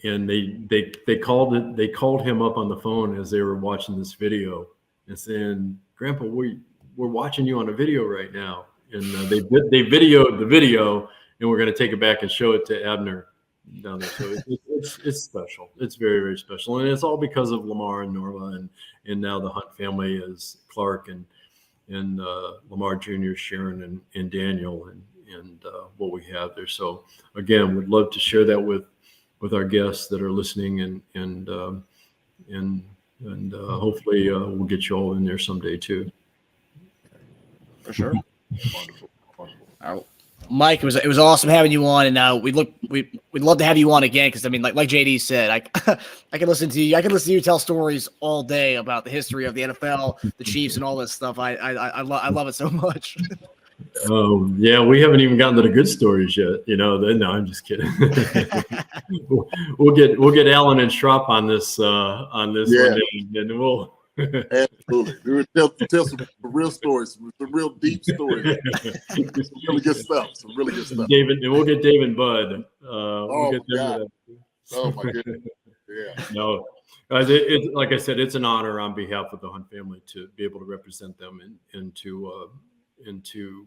And they called him up on the phone as they were watching this video and saying, "Grandpa, we're watching you on a video right now." And they videoed the video, and we're going to take it back and show it to Abner down there. So it's special. It's very, very special, and it's all because of Lamar and Norma, and now the Hunt family is Clark and Lamar Jr., Sharon, and Daniel, and what we have there. So again, we'd love to share that with with our guests that are listening, and hopefully we'll get you all in there someday too.
For sure.
Wonderful. Wonderful.
All right. Mike, it was awesome having you on, and we'd love to have you on again, because I mean, like JD said, I can listen to you. I can listen to you tell stories all day about the history of the NFL, the Chiefs, and all this stuff. I love it so much.
Yeah, we haven't even gotten to the good stories yet. No, I'm just kidding. we'll get Alan and Schropp on this one day, and we'll.
Absolutely. We would tell some real stories, some real deep stories. Some really good stuff.
David, and we'll get Dave and Bud.
Oh my goodness. Yeah.
No, guys, it like I said, it's an honor on behalf of the Hunt family to be able to represent them and to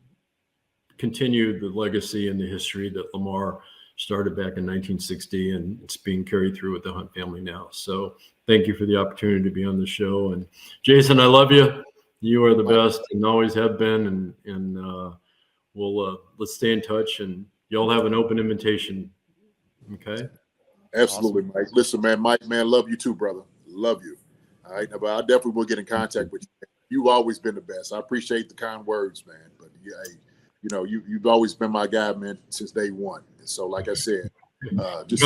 continue the legacy and the history that Lamar started back in 1960, and it's being carried through with the Hunt family now. So thank you for the opportunity to be on the show. And Jason, I love you. You are the best and always have been. And we'll let's stay in touch, and y'all have an open invitation. Okay.
Absolutely, awesome. Mike. Listen, man, Mike, man, love you too, brother. Love you. All right. But I definitely will get in contact with you. You've always been the best. I appreciate the kind words, man. But yeah, you've always been my guy, man, since day one. And so, like I said, just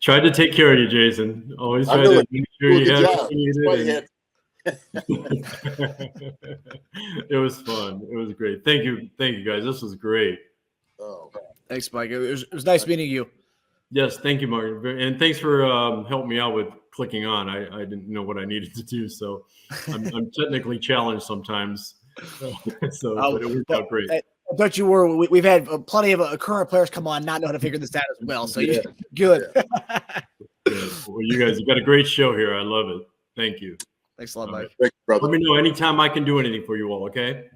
tried to take care of you, Jason. Always tried to make sure you had everything you did. It was fun. It was great. Thank you, guys. This was great.
Oh,
thanks, Mike. It was nice meeting you.
Yes, thank you, Mark, and thanks for helping me out with clicking on. I didn't know what I needed to do, so I'm technically challenged sometimes. But it worked out great.
Don't you worry. We've had plenty of current players come on not know how to figure this out as well. So you're good.
Yeah. Well, you guys, you've got a great show here. I love it. Thank you.
Thanks a lot, Mike.
Thank you, brother.
Let me know anytime I can do anything for you all. Okay.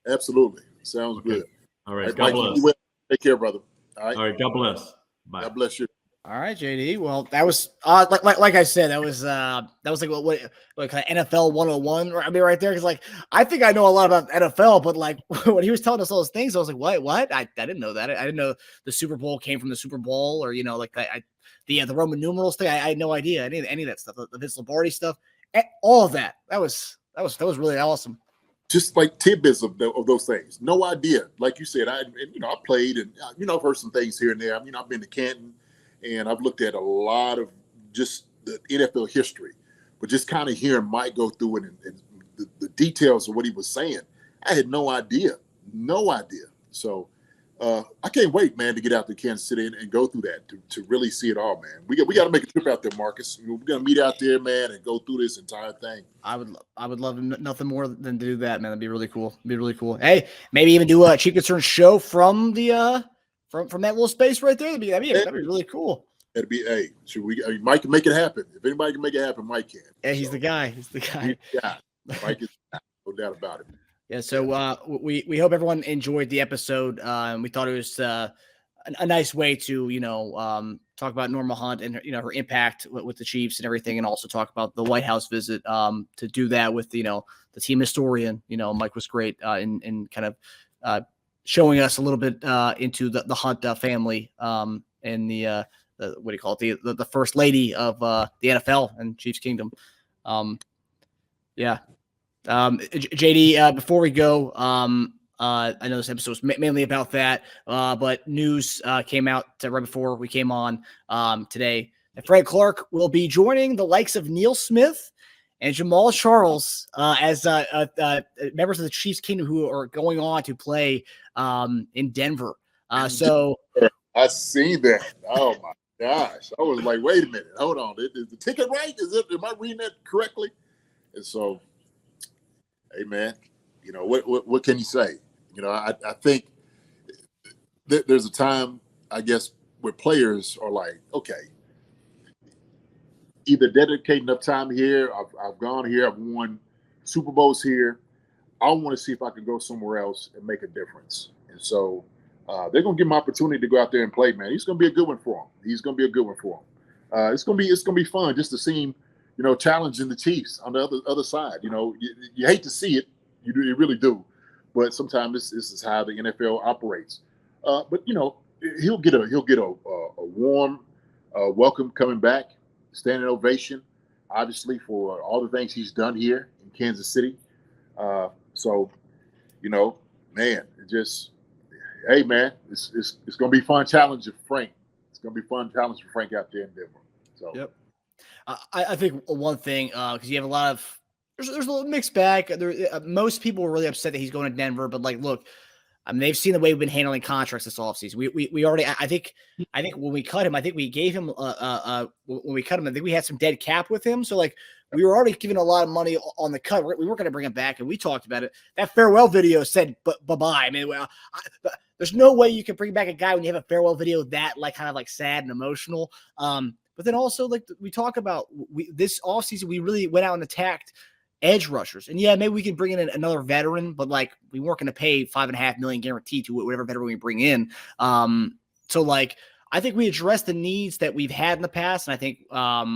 Absolutely. Sounds good.
All right.
God bless. Take care, brother.
All right. God bless. Bye.
God bless you.
All right, JD. Well, that was like I said, that was like what kind of NFL 101. I mean, right there, because like I think I know a lot about NFL, but like when he was telling us all those things, I was like, what? I didn't know that. I didn't know the Super Bowl came from the Super Bowl, or like the Roman numerals thing. I had no idea any of that stuff. The Vince Lombardi stuff, all of that. That was really awesome.
Just like tidbits of those things. No idea. Like you said, I played and I've heard some things here and there. I've been to Canton. And I've looked at a lot of just the NFL history, but just kind of hearing Mike go through it and the details of what he was saying, I had no idea. So I can't wait, man, to get out to Kansas City and go through that to really see it all, man. We got to make a trip out there, Marcus. We're gonna meet out there, man, and go through this entire thing.
I would love nothing more than to do that, man. That'd be really cool. Hey, maybe even do a Chief Concern show from the from that little space right there. That'd be really cool.
That'd be Mike can make it happen. If anybody can make it happen, Mike can.
Yeah, he's the guy.
Yeah, Mike is no doubt about it.
Yeah, so we hope everyone enjoyed the episode. We thought it was a nice way to talk about Norma Hunt and her impact with the Chiefs and everything, and also talk about the White House visit. To do that with the team historian, Mike was great in kind of showing us a little bit into the Hunt family and the what do you call it, the first lady of the NFL and Chiefs Kingdom. JD, before we go, I know this episode was mainly about that, but news came out right before we came on today. And Fred Clark will be joining the likes of Neil Smith and Jamal Charles as members of the Chiefs Kingdom who are going on to play in Denver. So
I seen that. Oh my gosh! I was like, wait a minute, hold on. Is the ticket right? Am I reading that correctly? And so, hey man, what can you say? I think there's a time, I guess, where players are like, okay, either dedicate enough time here. I've gone here. I've won Super Bowls here. I want to see if I can go somewhere else and make a difference. And so they're going to give him opportunity to go out there and play, man. He's going to be a good one for him. It's going to be fun just to see him, challenging the Chiefs on the other side. You hate to see it. You really do. But sometimes this is how the NFL operates. But he'll get a warm welcome coming back, standing ovation, obviously for all the things he's done here in Kansas City. So, man, hey, man, it's going to be fun challenge for Frank. It's going to be fun challenge for Frank out there in Denver. So,
yep. I think one thing, because you have a lot of there's a little mixed bag. Most people were really upset that he's going to Denver, but look, I mean, they've seen the way we've been handling contracts this offseason. We already, I think when we cut him, I think we gave him when we cut him, I think we had some dead cap with him. So we were already giving a lot of money on the cut. We weren't going to bring him back, and we talked about it. That farewell video said bye-bye. I mean, there's no way you can bring back a guy when you have a farewell video that kind of sad and emotional. But then also we talk about this offseason, we really went out and attacked edge rushers. And yeah, maybe we can bring in another veteran, but we weren't going to pay $5.5 million guaranteed to whatever veteran we bring in. So I think we addressed the needs that we've had in the past. And I think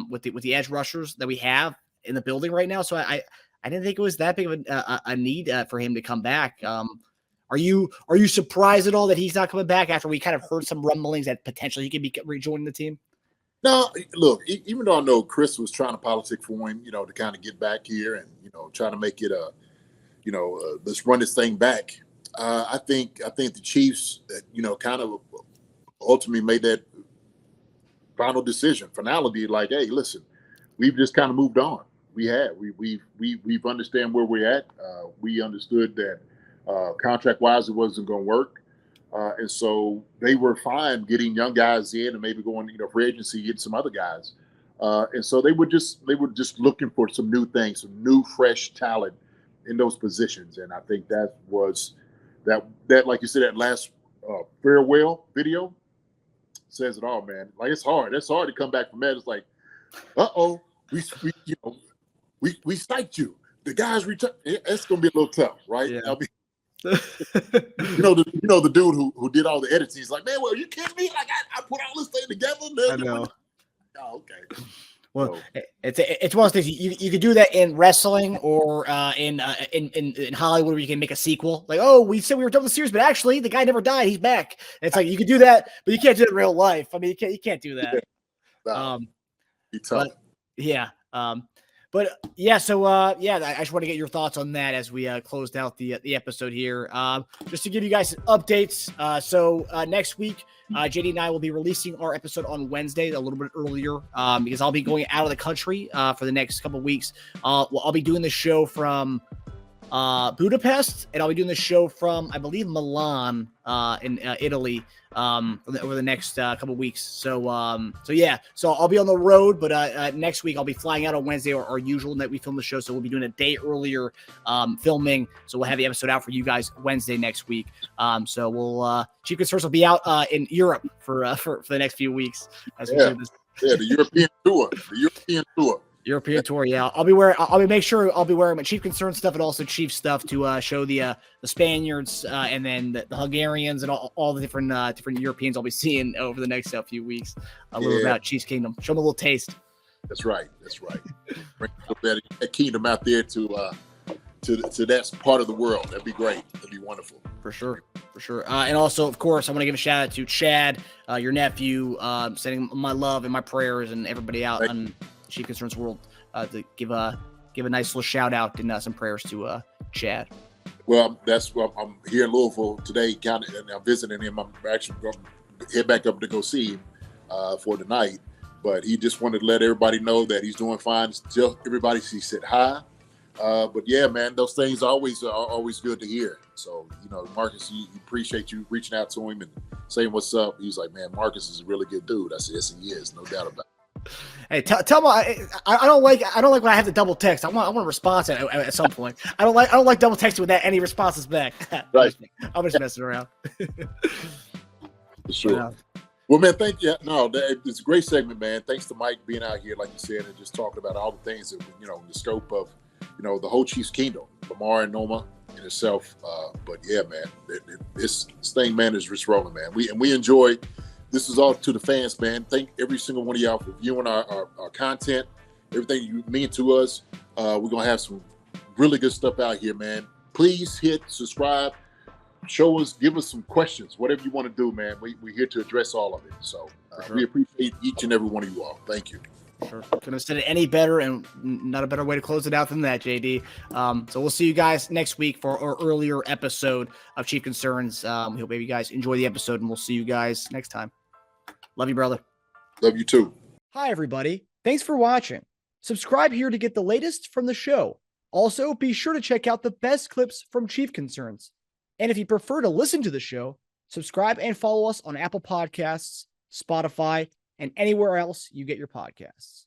with the edge rushers that we have in the building right now. So I didn't think it was that big of a need for him to come back. Are you surprised at all that he's not coming back after we kind of heard some rumblings that potentially he could be rejoining the team?
No, look, even though I know Chris was trying to politic for him, to kind of get back here and, try to make it let's run this thing back. I think the Chiefs, kind of ultimately made that final decision, finality, hey, listen, we've just kind of moved on. We've understand where we're at. We understood that contract-wise it wasn't going to work. And so they were fine getting young guys in and maybe going, free agency, get some other guys. And so they were just looking for some new things, some new, fresh talent in those positions. And I think that was that like you said, that last farewell video says it all, man. It's hard. It's hard to come back from that. It's we psyched you. The guys return. It's going to be a little tough, right?
Yeah.
I mean, the dude who did all the editing. He's like, man, well, you kidding me? I put all this thing together.
I know.
Oh, okay.
Well, it's one of those things you could do that in wrestling or in Hollywood where you can make a sequel. We said we were done with the series, but actually the guy never died. He's back. And it's you could do that, but you can't do it in real life. I mean, you can't do that.
Yeah. Be tough.
But yeah, so I just want to get your thoughts on that as we closed out the episode here. Just to give you guys updates. So next week, JD and I will be releasing our episode on Wednesday, a little bit earlier, because I'll be going out of the country for the next couple of weeks. I'll be doing the show from Budapest, and I'll be doing the show from, I believe, Milan in Italy over the next couple of weeks. So I'll be on the road, but next week I'll be flying out on Wednesday, our usual night we film the show. So we'll be doing a day earlier filming. So we'll have the episode out for you guys Wednesday next week. So we'll Chief Concerns will be out in Europe for the next few weeks as we do this.
Yeah, the European tour.
European tour, yeah. I'll be wearing my Chief Concern stuff and also Chief stuff to show the Spaniards and then the Hungarians and all the different Europeans I'll be seeing over the next few weeks. A little about Chiefs Kingdom. Show them a little taste.
That's right. Bring that kingdom out there to that part of the world. That'd be great. That'd be wonderful.
For sure. And also, of course, I want to give a shout out to Chad, your nephew, sending my love and my prayers and everybody out on Chief Concerns World to give a nice little shout out and some prayers to Chad.
Well, I'm here in Louisville today, and I'm visiting him. I'm actually going to head back up to go see him for tonight. But he just wanted to let everybody know that he's doing fine. Tell everybody he said hi. But yeah, man, those things are always good to hear. So, Marcus, he appreciate you reaching out to him and saying what's up. He's like, man, Marcus is a really good dude. I said, yes, he is, no doubt about it.
Hey, tell me, I don't like when I have to double text. I want a response at some point. I don't like double texting without any responses back.
Right.
I'm just messing around.
For sure. Well, man, thank you. No, it's a great segment, man. Thanks to Mike being out here, like you said, and just talking about all the things that, the scope of, the whole Chiefs Kingdom, Lamar and Norma in itself. But yeah, man, this thing, man, is just rolling, man. We enjoy. This is all to the fans, man. Thank every single one of y'all for viewing our content, everything you mean to us. We're going to have some really good stuff out here, man. Please hit subscribe, give us some questions, whatever you want to do, man. We're here to address all of it. So
Sure.
we appreciate each and every one of you all. Thank you.
Sure. Couldn't have said it any better, and not a better way to close it out than that, JD. So we'll see you guys next week for our earlier episode of Chief Concerns. We hope you guys enjoy the episode, and we'll see you guys next time. Love you, brother.
Love you too.
Hi, everybody. Thanks for watching. Subscribe here to get the latest from the show. Also, be sure to check out the best clips from Chief Concerns. And if you prefer to listen to the show, subscribe and follow us on Apple Podcasts, Spotify, and anywhere else you get your podcasts.